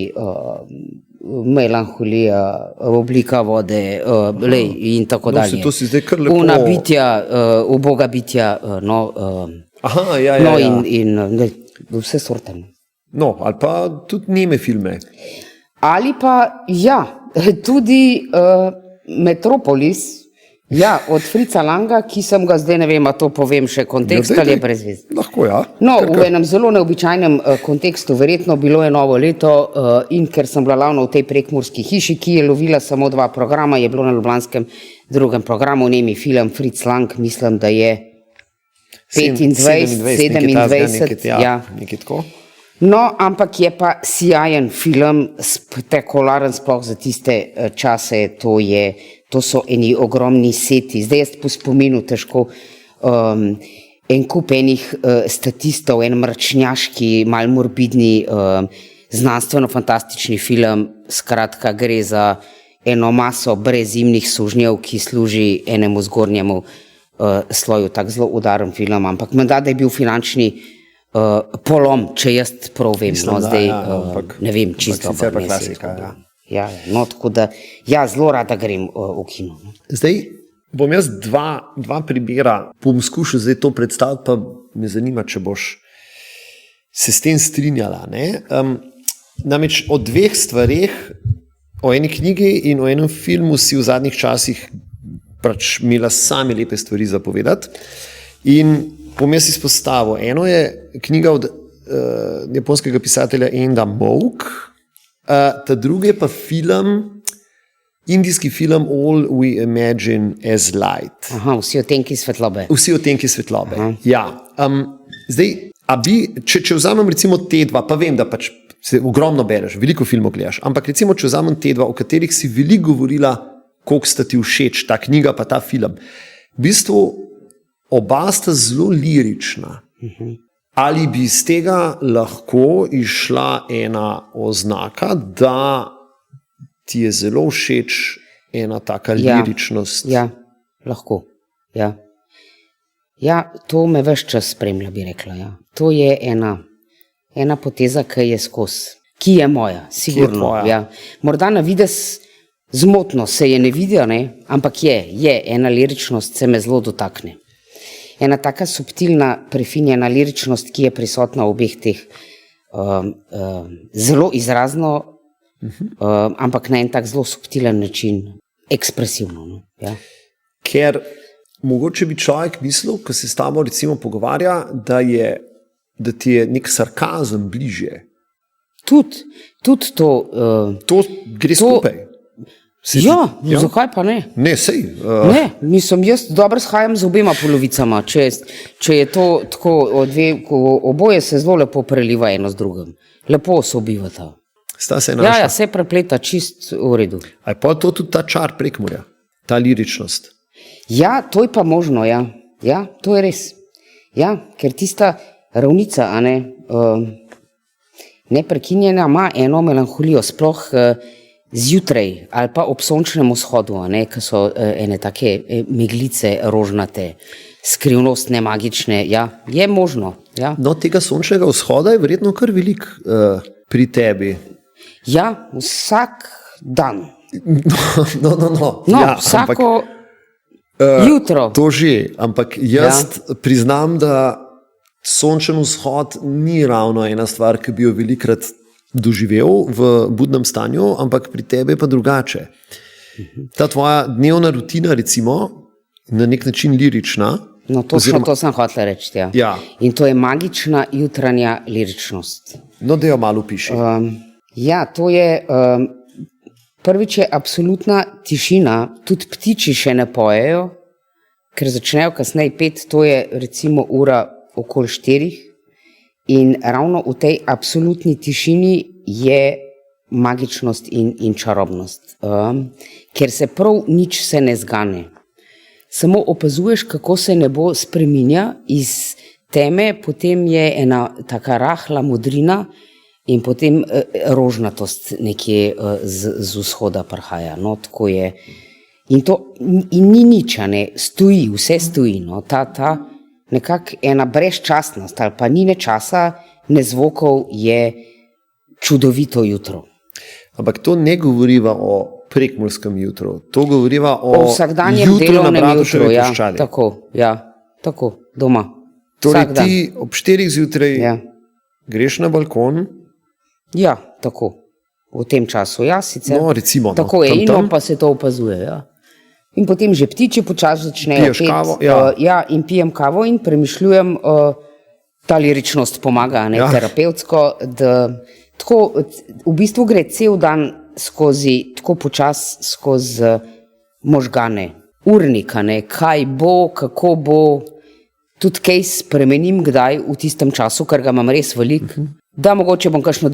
S2: Melanholija, Oblika vode in tako dalje.
S1: To si zdaj kar lepo.
S2: Una bitja, uboga bitja,
S1: Aha, ja.
S2: in vse sorte.
S1: No, ali pa tudi neme filme.
S2: Ali pa, ja, tudi Metropolis, ja, od Fritza Langa, ki sem ga zdaj, ne vem, a to povem še kontekst, ali je brez veze.
S1: Lahko, ja.
S2: No, v enem zelo neobičajnem kontekstu, verjetno bilo je novo leto in ker sem bila ravno v tej prekmurski hiši, ki je lovila samo 2 programa, je bilo na ljubljanskem drugem programu nemi film Fritz Lang, mislim, da je 27,
S1: ja. Nekaj tako.
S2: No, ampak je pa sjajen film, spektakularen sploh za tiste čase, to so eni ogromni seti. Zdaj jaz po spominu težko en kup enih statistov, en mračnjaški, mal morbidni, znanstveno-fantastični film, skratka gre za eno maso brezimnih sužnjev, ki služi enemu zgornjemu sloju, tak zelo udaren film, ampak menda, da je bil finančni polom, če jaz prav vem,
S1: mislim,
S2: no, zdaj ne vem, čisto
S1: sicer pa klasika, ja.
S2: Ja, no, tako da, ja, zelo rada grem v kino.
S1: Zdaj bom jaz dva primera, bom skušal zdaj to predstaviti, pa me zanima, če boš se s tem strinjala, ne? Namreč o 2 stvareh, o eni knjigi in o enem filmu si v zadnjih časih pač imela same lepe stvari za povedati. In bom jaz izpostavil. Eno je knjiga od japonskega pisatelja Enda Mouk, ta drugi je pa indijski film All We Imagine as Light.
S2: Aha, Vsi odtenki svetlobe.
S1: Vsi odtenki svetlobe, ja. Zdaj, če vzamem recimo te 2, pa vem, da pač se ogromno bereš, veliko filmov gledaš, ampak recimo, če vzamem te 2, o katerih si veliko govorila, koliko sta ti všeč, ta knjiga pa ta film. V bistvu oba sta zelo lirična. Ali bi iz tega lahko išla ena oznaka, da ti je zelo všeč ena taka liričnost?
S2: Ja, lahko. Ja, to me ves čas spremlja, bi rekla. Ja. To je ena poteza, ki je skozi, ki je moja, sigurno. Ja. Morda na vides zmotno se je ne vidi, ampak je ena liričnost, se me zelo dotakne. Ena taka subtilna, prefinjena liričnost, ki je prisotna v obeh teh zelo izrazno, ampak na en tak zelo subtilen način, ekspresivno. No? Ja.
S1: Ker mogoče bi človek mislil, ko se s tabo recimo pogovarja, da ti je nek sarkazem bližje.
S2: Tudi to.
S1: To gre skupaj.
S2: Zakaj pa ne?
S1: Ne, sej.
S2: Ne, mislim, jaz dobro shajam z obema polovicama, če je to tako, oboje se zelo lepo preliva eno z drugim. Lepo se obivata.
S1: Sta se naša.
S2: Ja, se prepleta čist v redu.
S1: A je pa to tudi ta čar Prekmurja, ta liričnost?
S2: Ja, to je pa možno, ja. Ja, to je res. Ja, ker tista ravnica, neprekinjena, ima eno melanholijo, sploh zjutraj ali pa ob sončnem vzhodu, ki so ene take meglice rožnate, skrivnostne, magične, ja, je možno. Ja.
S1: No, tega sončnega vzhoda je verjetno kar velik pri tebi.
S2: Ja, vsak dan.
S1: No,
S2: ja, vsako jutro.
S1: To že, ampak jaz priznam, da sončen vzhod ni ravno ena stvar, ki bi jo velikrat doživel v budnem stanju, ampak pri tebi je pa drugače. Ta tvoja dnevna rutina, recimo, na nek način lirična.
S2: No, to sem hotela reči, ja.
S1: Ja.
S2: In to je magična jutranja liričnost.
S1: No, da jo malo piši.
S2: Ja, to je, prvič je absolutna tišina, tudi ptiči še ne pojejo, ker začnejo kasneje peti, to je recimo ura okoli 4 In ravno v tej absolutni tišini je magičnost in čarobnost, ker se prav nič se ne zgane. Samo opazuješ, kako se nebo spreminja iz teme, potem je ena taka rahla modrina in potem rožnatost nekje z vzhoda prihaja. No, tako je. In ni nič, ne, stoji, vse stoji. No, ta nekako ena brezčasnost ali pa ni ne časa, ne zvokov, je čudovito jutro.
S1: Ampak to ne govoriva o prekmurskem jutru, to govoriva o
S2: vsakdanjem
S1: jutru na
S2: delovnem jutru,
S1: Bratuševi puščavi.
S2: Tako, doma.
S1: Torej
S2: Vsak dan.
S1: ti ob 4 zjutraj
S2: Ja.
S1: greš na balkon,
S2: Ja, tako. V tem času, ja, sicer.
S1: no recimo,
S2: Tako je,
S1: tam.
S2: in pa se to opazuje, ja. In potem že ptiči počasi začnejo
S1: Piješ kavo, ja.
S2: In pijem kavo in premišljujem, ta liričnost pomaga, ne,
S1: Ja.
S2: terapevtsko, da tako, v bistvu gre cel dan skozi, tako počasi skozi možgane, urnika, ne, kaj bo, kako bo, tudi kaj spremenim kdaj v tistem času, ker ga imam res veliko, da mogoče bom kakšno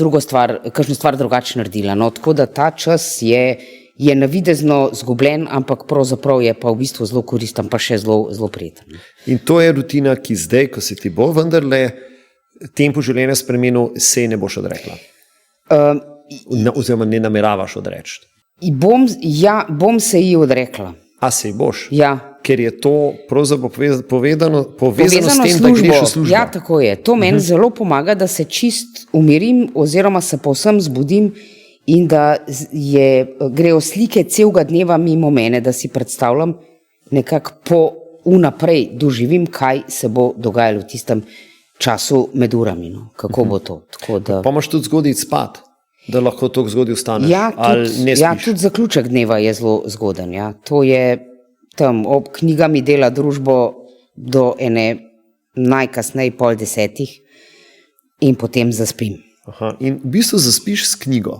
S2: stvar drugače naredila. No, tako da ta čas je navidezno zgubljen, ampak pravzaprav je pa v bistvu zelo koristen, pa še zelo prijeten.
S1: In to je rutina, ki zdaj, ko se ti bo vendarle tempo življenja spremenil, se ne boš odrekla. Oziroma ne nameravaš odreči.
S2: Bom se ji odrekla.
S1: A se ji boš?
S2: Ja.
S1: Ker je to pravzaprav povezano s tem, da greš v službo.
S2: Ja, tako je. To meni zelo pomaga, da se čist umirim oziroma se povsem zbudim in da grejo slike celega dneva mimo mene, da si predstavljam nekako vnaprej doživim, kaj se bo dogajalo v tistem času med urami. No. Kako bo to?
S1: Pa imaš tudi zgodaj spat, da lahko tako zgodaj vstaneš.
S2: Ja,
S1: ali ne spiš?
S2: tudi zaključek dneva je zelo zgoden. Ja. To je tam ob knjigami dela družbo do ene najkasneje 9:30 in potem zaspim.
S1: Aha. In v bistvu zaspiš s knjigo.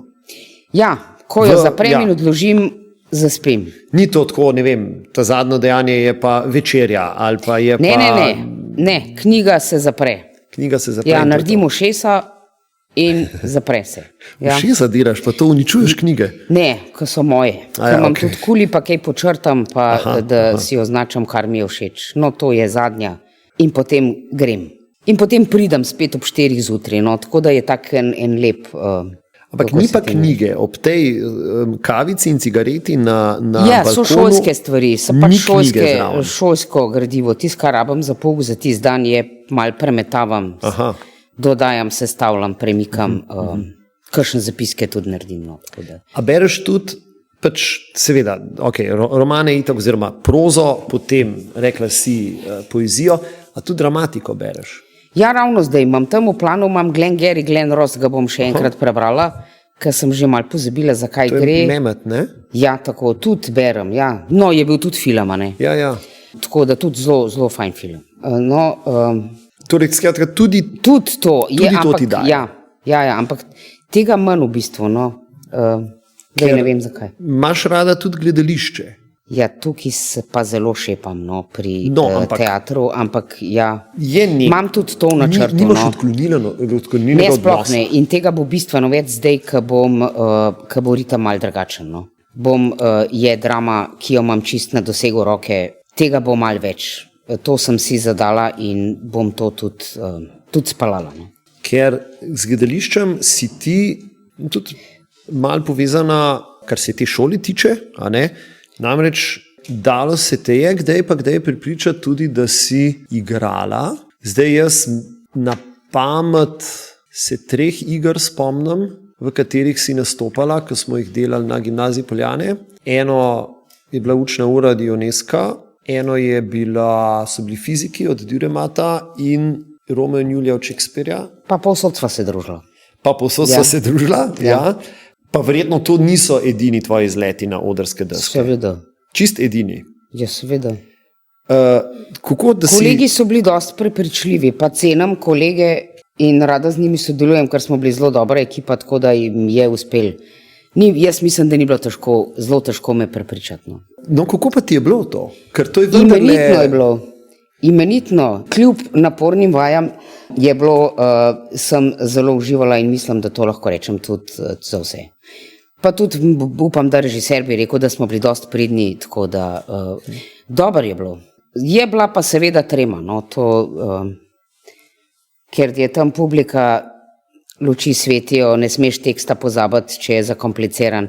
S2: Ja, ko jo zaprem in odložim, zaspim.
S1: Ni to tako, ne vem, ta zadnje dejanje je pa večerja ali pa je pa...
S2: Ne, knjiga se zapre.
S1: Knjiga se zapre.
S2: Ja, naredim ušesa in zapre se. Ja.
S1: Ušesa diraš, pa to uničuješ knjige.
S2: Ne, ko so moje. Ko imam
S1: okej.
S2: tudi kuli, pa kaj počrtam, pa si označam, kar mi je všeč. No, to je zadnja. In potem grem. In potem pridem spet ob 4 zjutraj, no, tako da je tak en lep...
S1: Ampak ni pa knjige, ob tej kavici in cigareti na
S2: Ja,
S1: balkonu.
S2: so šolske stvari, so
S1: ni
S2: pač
S1: knjige zraven.
S2: šolsko gradivo. Tisto, kar rabim za pouk za tisti dan, je malo premetavam,
S1: Aha.
S2: dodajam, sestavljam, premikam, kakšne zapiske tudi naredim. No, tako da.
S1: A bereš tudi, pač seveda, romane itak, oziroma prozo, potem rekla si poezijo, a tudi dramatiko bereš?
S2: Ja, ravno zdaj imam tam v planu, imam Glengarry Glen Ross, ga bom še enkrat prebrala, ker sem že malo pozabila, zakaj
S1: To
S2: gre.
S1: je Nemet, ne?
S2: Ja, tako, tudi berem, ja. No, je bil tudi film, a ne?
S1: Ja.
S2: Tako da tudi zelo fajn film.
S1: Torej, skratka, tudi
S2: Tudi to je,
S1: Tudi to
S2: ampak,
S1: ti daje.
S2: ja, ampak tega manj v bistvu, no. Zdaj ne vem zakaj.
S1: imaš rada tudi gledališče.
S2: Ja, tukaj se pa zelo šepam, no, pri
S1: ampak-
S2: teatru, ampak ja,
S1: Je
S2: imam tudi to v načrtu,
S1: Nimaš
S2: no.
S1: odklonilnega
S2: Ne, sploh
S1: odnosa.
S2: ne. In tega bo bistveno več zdaj, ko bo ritem malo drugačen. No. Je drama, ki jo imam čist na dosegu roke, tega bo malo več. To sem si zadala in bom to tudi spalala. No.
S1: Ker z gledališčem si ti tudi malo povezana, kar se te šoli tiče, a ne? Namreč dalo se te je, kdaj pripričati tudi, da si igrala. Zdaj jaz na pamet se 3 iger spomnim, v katerih si nastopala, ko smo jih delali na Gimnaziji Poljane. Eno je bila učna ura Dioneska, eno so bili fiziki od Dürrematta in Romeo in Julija od Shakespearja.
S2: Pa povsod sva se družila.
S1: Pa povsod sva se družila, ja. Pa verjetno to niso edini tvoji izleti na odrske deske.
S2: Seveda.
S1: Čist edini.
S2: Ja, seveda.
S1: Kolegi
S2: Kolegi so bili dosti prepričljivi, pa cenim kolege in rada z njimi sodelujem, ker smo bili zelo dobra ekipa, tako da jim je uspel. Jaz mislim, da ni bilo zelo težko me prepričati. No.
S1: No, kako pa ti je bilo to? Ker to je vendarle...
S2: Imenitno je bilo. Imenitno, kljub napornim vajam, je bilo, sem zelo uživala in mislim, da to lahko rečem tudi za vse. Pa tudi upam, da režiser bi rekel, da smo bili dosti pridni, tako da dobro je bilo. Je bila pa seveda trema, no, ker je tam publika, luči svetijo, ne smeš teksta pozabiti, če je zakompliciran.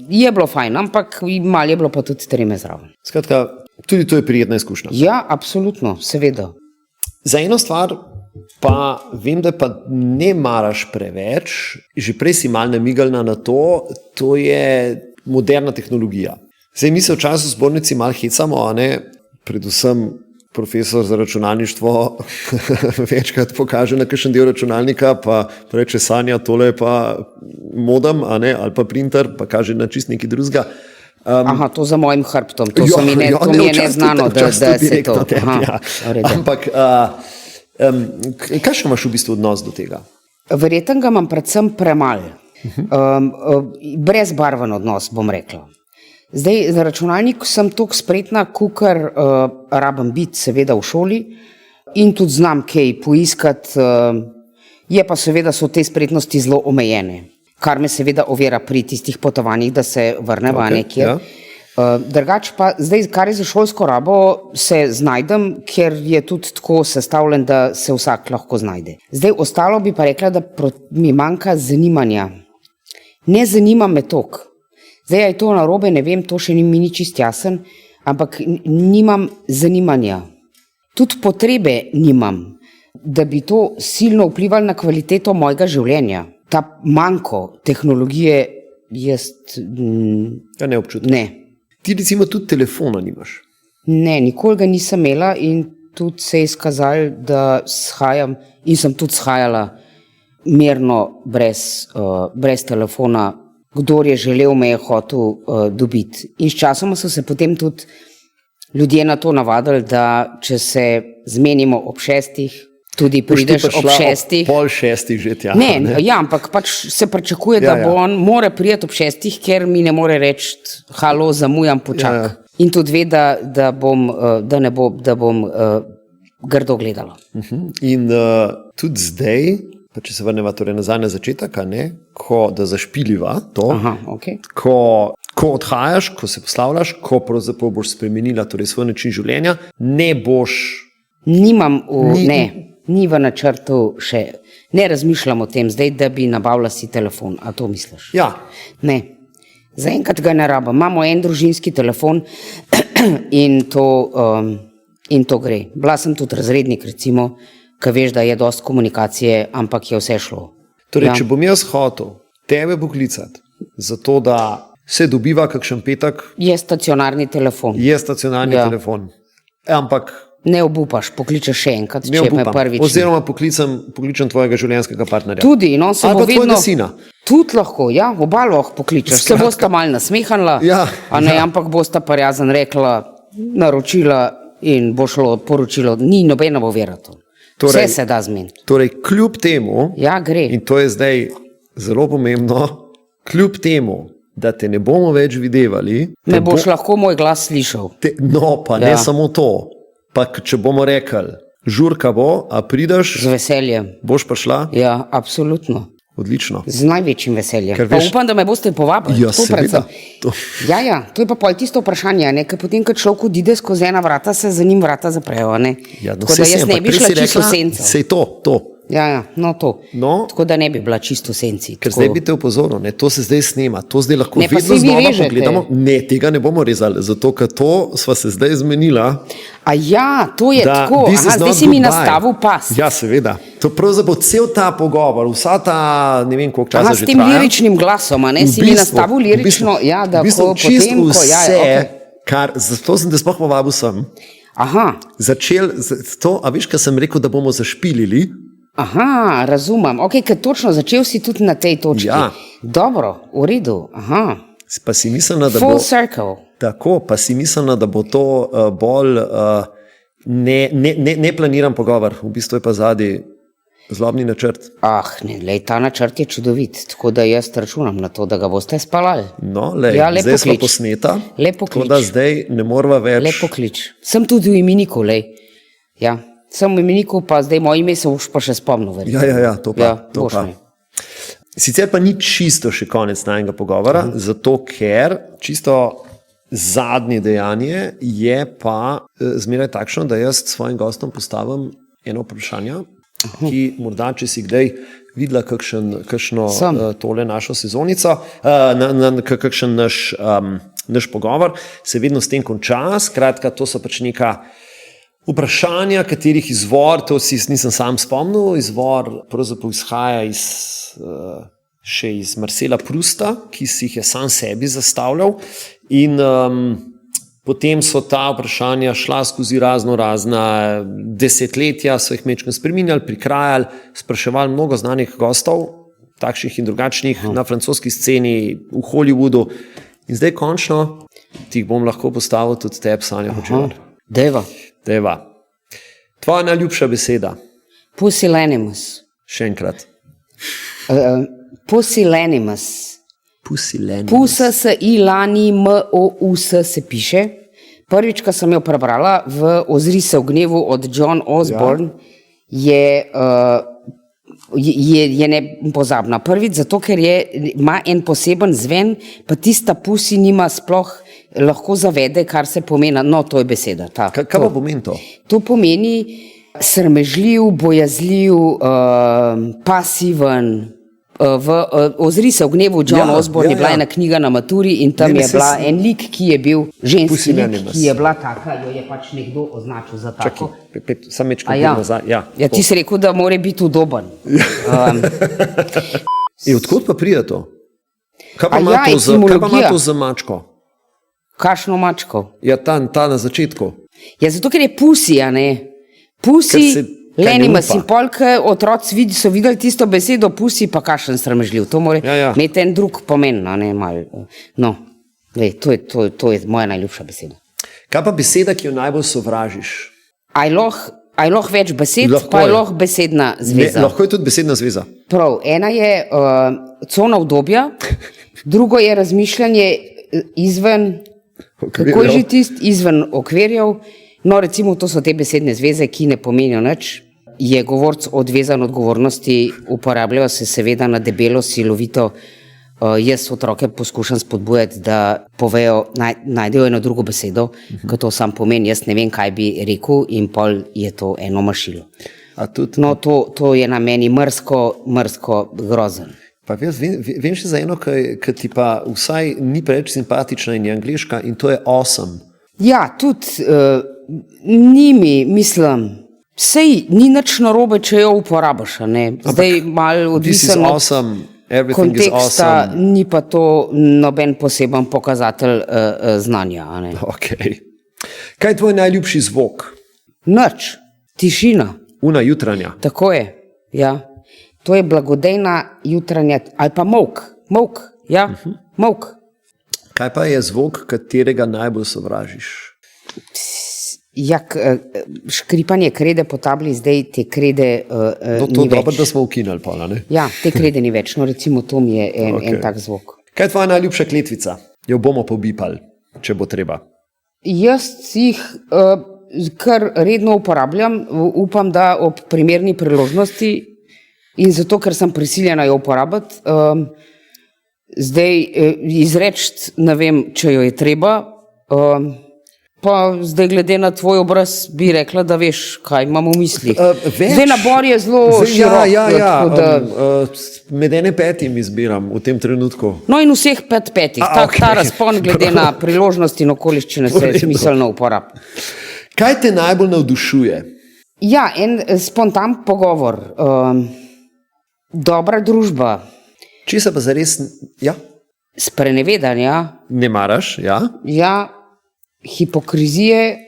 S2: Je bilo fajn, ampak malo je bilo pa tudi treme zraven.
S1: Skratka, tudi to je prijetna izkušnja.
S2: Ja, absolutno, seveda.
S1: Za eno stvar pa vem, da pa ne maraš preveč, že prej si malo namigalna na to je moderna tehnologija. Zdaj mi se v času zbornici malo hecamo, a ne, predvsem profesor za računalništvo večkrat pokaže na kakšen del računalnika, pa reče Sanja, tole je pa modem, a ne, ali pa printer, pa kaže na čist nekaj drugega.
S2: Aha, to za mojim hrbtom, to mi je neznano, da se to...
S1: Ampak, kakšen imaš v bistvu odnos do tega?
S2: Verjetno ga imam predvsem premal. Brezbarven odnos, bom rekla. Zdaj, za računalnik sem toliko spretna, kakor rabim biti seveda v šoli in tudi znam kaj poiskati, je pa seveda so te spretnosti zelo omejene, kar me seveda ovira pri tistih potovanjih, da se vrneva nekje. Drugače pa, zdaj, kar je za šolsko rabo, se znajdem, ker je tudi tako sestavljen, da se vsak lahko znajde. Zdaj, ostalo bi pa rekla, da mi manjka zanimanja. Ne zanima me toliko. Zdaj, je to narobe, ne vem, to še mi ni čist jasen, ampak nimam zanimanja. Tudi potrebe nimam, da bi to silno vplivalo na kvaliteto mojega življenja. Ta manko tehnologije jaz...
S1: Ja, ne občutim.
S2: Ne.
S1: Ti recimo tudi telefona nimaš?
S2: Ne, nikoli ga nisem imela in tudi se je izkazalo, da shajam in sem tudi shajala mirno brez telefona. Kdor je želel, me je hotel dobiti. In s časoma so se potem tudi ljudje na to navadili, da če se zmenimo ob 6, tudi prideš ob 6.
S1: Pol 6 že tja.
S2: Ne, ja, ampak pač se pričakuje, da bo on mora priti ob 6, ker mi ne more reči, halo, zamujam, počak. Ja. In tudi ve, da bom grdo gledala.
S1: In tudi zdaj, pa če se vrneva torej nazaj na začetek, da zašpiliva to,
S2: okay.
S1: ko odhajaš, ko se poslavljaš, ko pravzaprav boš spremenila torej svoj način življenja, ne boš...
S2: Ni v načrtu še, ne razmišljam o tem zdaj, da bi nabavila si telefon, a to misliš?
S1: Ja.
S2: Ne, zaenkrat ga ne rabim, imamo en družinski telefon in to gre. Bila sem tudi razrednik, recimo, ki veš, da je dosti komunikacije, ampak je vse šlo.
S1: Torej, če bom jaz hotel tebe poklicati, zato da se dobiva kakšen petek...
S2: Je stacionarni telefon.
S1: Telefon. Ampak...
S2: Ne obupaš, pokličeš še enkrat, če me prvič...
S1: Oziroma pokličem tvojega življenjskega partnerja.
S2: Tudi, no, se bo vedno...
S1: Ali pa tvojega sina.
S2: Tudi lahko, ja, oba lahko pokličeš. Se bosta malo nasmehanla, ampak bosta pa razen rekla, naročila in bo šlo poročilo. Ni nobena bo vera to. Vse se da zmeniti.
S1: Torej, kljub temu,
S2: gre.
S1: In to je zdaj zelo pomembno, kljub temu, da te ne bomo več videvali...
S2: Me boš lahko moj glas slišal.
S1: Ne samo to. Pa če bomo rekli, žurka bo, a prideš...
S2: Z veseljem.
S1: Boš pa šla?
S2: Ja, absolutno.
S1: Odlično.
S2: Z največjim veseljem. Pa upam, da me boste povabili.
S1: Ja, seveda.
S2: Ja, to je pa pol tisto vprašanje, ker potem, ko človek odide skozi ena vrata, se za njim vrata zaprejo, Tako da jaz ne bi šla čisto senco.
S1: Sej to.
S2: Ja, to. Tako da ne bi bila čisto senci.
S1: Ker zdaj bi te opozoril, to se zdaj snema, to zdaj lahko vedno znova pogledamo. Ne, tega ne bomo rezali, zato ker to sva se zdaj zmenila.
S2: A ja, to je tako. Zdaj si mi nastavil pas.
S1: Ja, seveda. To pravzaprav cel ta pogovor, vsa ta, ne vem, koliko časa že traja.
S2: S tem liričnim glasom, si mi nastavil lirično, da ko potem, ko
S1: zato sem te sploh povabil sem. Začel to, a veš, kaj sem rekel, da bomo zašpilili.
S2: Aha, razumem. Ker točno začel si tudi na tej točki.
S1: Ja.
S2: Dobro, v redu.
S1: Pa si mislila, da bo...
S2: Full circle.
S1: Tako, pa si mislila, da bo to bolj ne planiran pogovor. V bistvu je pa zadnji zlobni načrt.
S2: Ta načrt je čudovit, tako da jaz računam na to, da ga boste spalali.
S1: Zdaj smo posneta, tako da zdaj ne morava več...
S2: Lepo klič. Sem tudi v imeniku, Ja. Sem imeniku, pa zdaj moje ime se boš pa še spomnil. verjetno.
S1: Ja, to pa.
S2: Ja,
S1: To
S2: boš
S1: pa.
S2: me.
S1: Sicer pa ni čisto še konec najnega pogovora, zato ker čisto zadnje dejanje je pa zmeraj takšno, da jaz svojim gostom postavim eno vprašanje, ki morda, če si kdaj videla kakšno tole našo sezonico, kakšen naš pogovor, se vedno s tem konča. Skratka, to so pač neka vprašanja, katerih izvor, to si nisem sam spomnil, izvor pravzaprav izhaja še iz Marcela Prousta, ki si jih je sam sebi zastavljal, in potem so ta vprašanja šla skozi razna desetletja, so jih majčkeno spreminjali, prikrajali, spraševali mnogo znanih gostov, takšnih in drugačnih, na francoski sceni, v Hollywoodu, in zdaj končno ti jih bom lahko postavil tudi tebi, Sanja Hočevar.
S2: Deva.
S1: Tvoja najljubša beseda?
S2: Pusilanimus.
S1: Še enkrat.
S2: Pusilanimus. Pusilanimus se piše. Prvič, ko sem jo prebrala v Ozri se v gnevu od John Osborne, je nepozabna. Prvič, zato ker ima en poseben zven, pa tista pusi nima sploh lahko zavede, kar se pomeni. No, to je beseda.
S1: Kaj pa pomeni to?
S2: To pomeni sramežljiv, bojazljiv, pasiven. Ozri se v gnevu, John Osborne je bila ena knjiga na maturi in tam je bila en lik, ki je bil ženski lik, ki je bila taka, jo je pač nekdo označil za tako.
S1: Sam mečko nazaj.
S2: Ja, ti si rekel, da mora biti udoben.
S1: Odkot pa pride to? Kaj pa ima to za mačko?
S2: Kakšno mačko?
S1: Ja, ta na začetku.
S2: Ja, zato ker je pusi, a ne? Pusi, lenimas in polk, otroci so videli tisto besedo pusi, pa kakšen sramežljiv. To mora imeti en drug pomen, a ne malo. No, to je moja najljubša beseda.
S1: Kaj pa beseda, ki jo najbolj sovražiš?
S2: Aj lahko več besed, pa je lahko besedna zveza.
S1: Lahko je tudi besedna zveza.
S2: Prav, ena je cona obdobja, drugo je razmišljanje izven, kako je že izven okvirjev. No, recimo, to so te besedne zveze, ki ne pomenijo nič. Je govorc odvezan odgovornosti, uporabljajo se seveda na debelo, silovito. Jaz otroke poskušam spodbujati, da povejo, najdejo eno drugo besedo, ki to sam pomeni. Jaz ne vem, kaj bi rekel, in pol je to eno mašilo. No, to je na meni mrsko grozen.
S1: Pa jaz vem še za eno, ki ti pa vsaj ni preveč simpatična in je angliška, in to je awesome.
S2: Ja, tudi njimi, mislim, sej ni nič narobe, če jo uporabiš, ne? Zdaj malo odvisno od konteksta, ni pa to noben poseben pokazatelj znanja, a ne?
S1: Okay. Kaj je tvoj najljubši zvok?
S2: Nič, tišina.
S1: Una jutranja.
S2: Tako je, ja. To je blagodejna jutranja, ali pa molk, ja, molk.
S1: Kaj pa je zvok, katerega najbolj sovražiš?
S2: Ja, škripanje krede po tabli, zdaj te krede
S1: no, to
S2: ni
S1: dobro,
S2: več.
S1: Da smo ukinali pola, ne?
S2: Ja, te krede ni več, no recimo to mi je en tak zvok.
S1: Kaj je tvoja najljubša kletvica? Jo bomo pobipali, če bo treba.
S2: Jaz jih kar redno uporabljam, upam, da ob primerni priložnosti, in zato, ker sem prisiljena jo uporabiti, zdaj izreči, ne vem, če jo je treba, pa zdaj glede na tvoj obraz bi rekla, da veš, kaj imam v mislih. Zdaj nabor je zelo širok.
S1: Med ene petim izbiram v tem trenutku.
S2: No in vseh petih. Ta razpon glede na priložnosti in okoliščine se je smiselno uporabiti.
S1: Kaj te najbolj navdušuje?
S2: Ja, en spontan pogovor. Dobra družba.
S1: Če se pa zares, ja?
S2: Sprenevedanja.
S1: Ne maraš, ja?
S2: Ja, hipokrizije,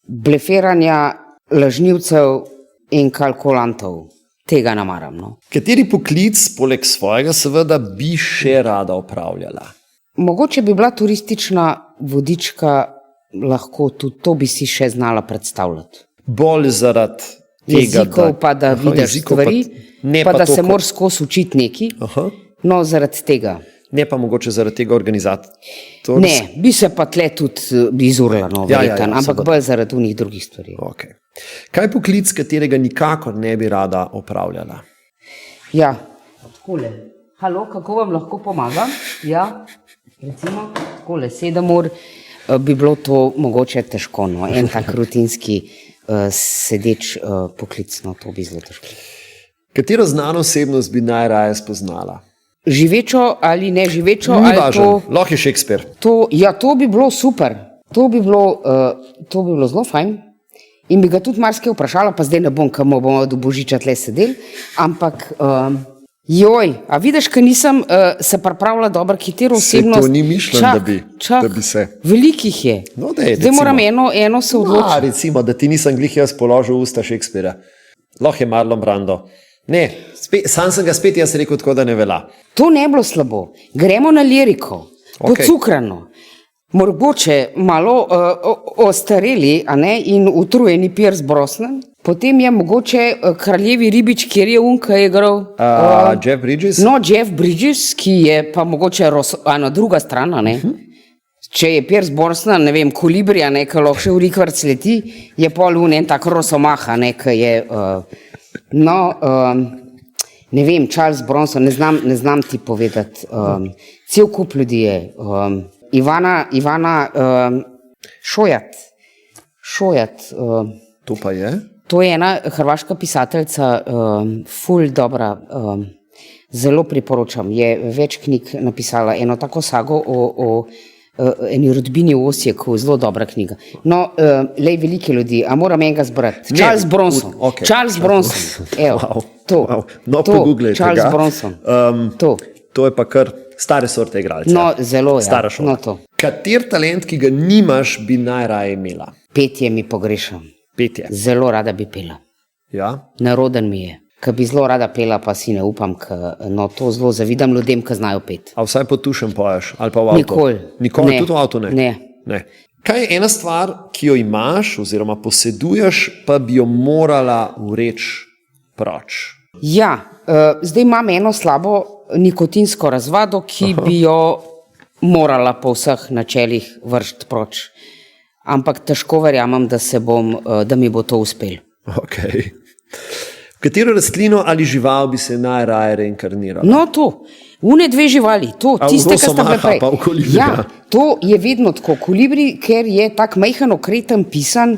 S2: bleferanja, lažnivcev in kalkulantov. Tega ne maram, no.
S1: Kateri poklic, poleg svojega, seveda, bi še rada opravljala?
S2: Mogoče bi bila turistična vodička, lahko tudi to bi si še znala predstavljati.
S1: Bolj zaradi tega,
S2: jezikov, pa da vidiš stvari, pa da se moraš skozi učiti neki. No, zaradi tega.
S1: Ne pa mogoče zaradi tega organizatorja.
S2: Ne, bi se pa tle tudi izurila, no, verjetno, ampak
S1: seveda.
S2: bolj zaradi unih drugih stvari.
S1: Okay. Kaj je poklic, katerega nikakor ne bi rada opravljala?
S2: Ja, takole. Halo, kako vam lahko pomagam? Ja, recimo, takole, 7 ur bi bilo to mogoče težko, no. En tak rutinski sedeč poklic, no, to bi zelo težko.
S1: Katero znano osebnost bi najraje spoznala?
S2: Živečo ali ne živečo,
S1: Ni
S2: ali
S1: važno, lahko je Shakespeare.
S2: to bi bilo super, to bi bilo zelo fajn in bi ga tudi marsikaj vprašala, pa zdaj ne bom, kam bomo do Božiča tle sedeli, ampak joj, a vidiš, ker nisem se pripravila dobro, katero
S1: Saj
S2: osebnost.
S1: to ni mišljeno, da bi se.
S2: Velikih je.
S1: No, daj,
S2: zdaj moram eno se odločiti.
S1: Recimo, da ti nisem glih jaz položil usta Shakespearea. Lahko je Marlon Brando. Ne, sam sem ga spet jaz rekel tako, da ne velja.
S2: To ne bilo slabo. Gremo na liriko, pocukrano. Mogoče malo ostareli, a ne, in utrujeni Pierce Brosnan. Potem je mogoče kraljevi ribič, kjer je Unka igral.
S1: Jeff Bridges?
S2: No, Jeff Bridges, ki je pa mogoče druga strana, ne. Če je Pierce Brosnan, ne vem, kolibrija, ne, ki lahko še v rikvrc leti, je pol en tak rosomaha, ne, ki je, ne vem, Charles Bronson, ne znam ti povedati, cel kup ljudi je, Ivana Šojat.
S1: To pa je?
S2: To je ena hrvaška pisateljica, ful dobra, zelo priporočam, je več knjig napisala, eno tako sago o eni rodbini v Osijeku, zelo dobra knjiga. No, lej velike ljudi, a moram enega zbrati. Charles Bronson.
S1: Okay.
S2: Charles Bronson. Evo, to.
S1: No, pogooglej
S2: Charles
S1: tega.
S2: Bronson.
S1: To je pa kar stare sorte igralce.
S2: No, zelo je.
S1: Stara šola.
S2: No, to.
S1: Kater talent, ki ga nimaš, bi najraje imela?
S2: Petje mi pogrešam.
S1: Petje.
S2: Zelo rada bi pela.
S1: Ja?
S2: Naroden mi je. Ker bi zelo rada pela, pa si ne upam, no, to zelo zavidam ljudem, ki znajo peti.
S1: A vsaj pod tušem poješ? Ali pa v avtu?
S2: Nikoli.
S1: Nikoli,
S2: Ne.
S1: tudi v avtu ne?
S2: Ne.
S1: Kaj je ena stvar, ki jo imaš oziroma poseduješ, pa bi jo morala vreči proč?
S2: Ja, zdaj imam eno slabo nikotinsko razvado, ki bi jo morala po vseh načelih vršiti proč. Ampak težko verjamem, da mi bo to uspelo.
S1: Okay. Katero rastlino ali žival bi se najraje reinkarnirala?
S2: No, to, une dve živali, to,
S1: A v
S2: tiste, ki sta
S1: rosomaha
S2: bile prej.
S1: pa v kolibrija?
S2: Ja, to je vedno tako. Kolibri, ker je tak majhen, okreten, pisan,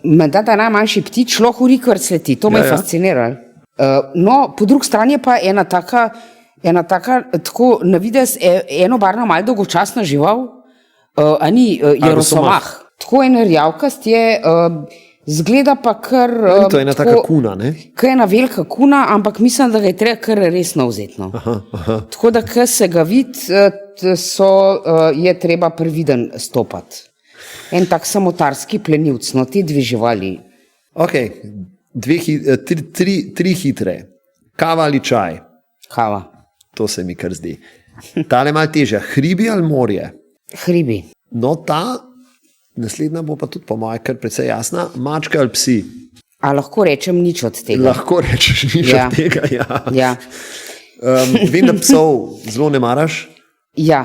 S2: menda da najmanjši ptič, lahko v rikvrc leti, to me je fasciniralo. No, po drugi strani je pa ena taka, tako na videz, enobarvna, malo dolgočasna žival, je rosomah. Tako en rjavkast je, zgleda pa kar...
S1: To je ena taka kuna, ne?
S2: Kaj je ena velika kuna, ampak mislim, da ga je treba kar resno vzeti. No. Tako da, ko se ga vidi, je treba previden stopati. En tak samotarski plenilc, no, te dve živali.
S1: Ok, tri hitre. Kava ali čaj?
S2: Kava.
S1: To se mi kar zdi. Tale malo težja. Hribi ali morje?
S2: Hribi.
S1: No, naslednja bo pa tudi po moje kar precej jasna. Mačka ali psi?
S2: A lahko rečem nič od tega?
S1: Lahko rečeš nič
S2: Ja.
S1: od tega, ja.
S2: Ja.
S1: Vem, da psov zelo ne maraš.
S2: Ja,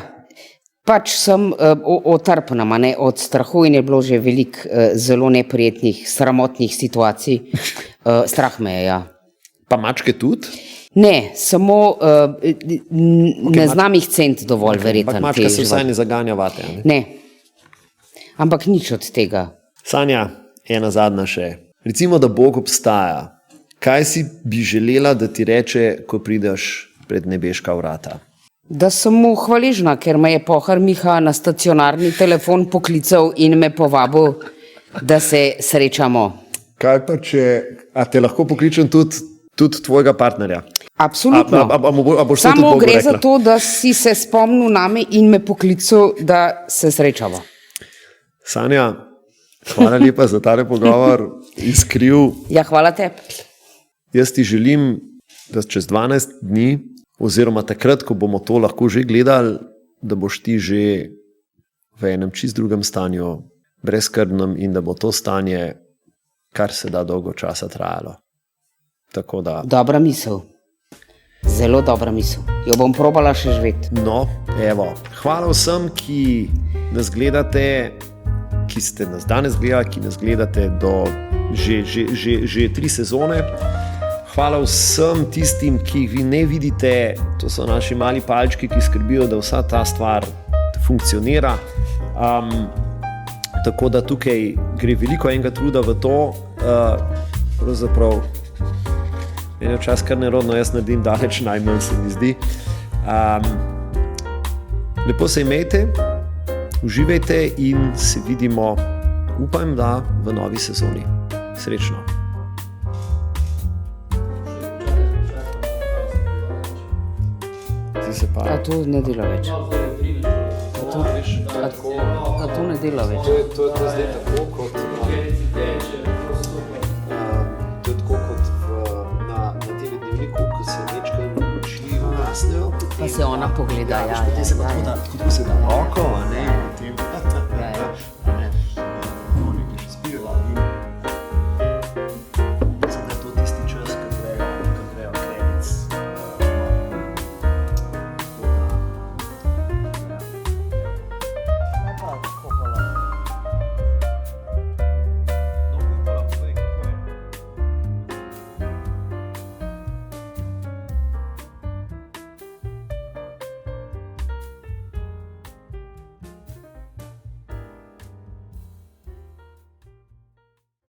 S2: pač sem otrpna, ne, od strahu in je bilo že veliko zelo neprijetnih, sramotnih situacij. Strah me je, ja.
S1: Pa mačke tudi?
S2: Ne, samo ne znam jih cent dovolj, verjetno.
S1: Ampak mačka se vsaj ne zaganja vate. Ne?
S2: Ne, ampak nič od tega.
S1: Sanja, ena zadnja še. Recimo, da Bog obstaja. Kaj si bi želela, da ti reče, ko prideš pred nebeška vrata?
S2: Da sem mu hvaležna, ker me je pohar Miha na stacionarni telefon poklical in me povabil, da se srečamo.
S1: Kaj pa če, a te lahko pokličem tudi tvojega partnerja?
S2: Absolutno.
S1: A boš to tudi
S2: Samo
S1: Bogu
S2: gre
S1: rekla?
S2: za to, da si se spomnil name in me poklical, da se srečamo.
S1: Sanja, hvala lepa za tale pogovor, iskriv.
S2: Ja, hvala tebi.
S1: Jaz ti želim, da čez 12 dni, oziroma takrat, ko bomo to lahko že gledali, da boš ti že v enem čist drugem stanju, brezskrbnem in da bo to stanje kar se da dolgo časa trajalo. Tako da,
S2: Dobra misel. Zelo dobra misel. Jo bom probala še živeti.
S1: No, evo. Hvala vsem, ki nas gledate, ki ste nas danes gledali, ki nas gledate že 3 sezone. Hvala vsem tistim, ki jih vi ne vidite, to so naši mali palčki, ki skrbijo, da vsa ta stvar funkcionira. Tako da tukaj gre veliko enega truda v to. Pravzaprav meni je včasih kar nerodno, jaz naredim daleč najmanj, se mi zdi. Lepo se imejte, uživajte in se vidimo, upam, da v novi sezoni. Srečno.
S2: A to ne dela več. A to ne dela več.
S1: To je zdaj tako, kot na telednevniku, ko se večkrat oči ugasnejo.
S2: Pa se ona pogleda,
S1: Potem se pa tako da se da roko, a ne, potem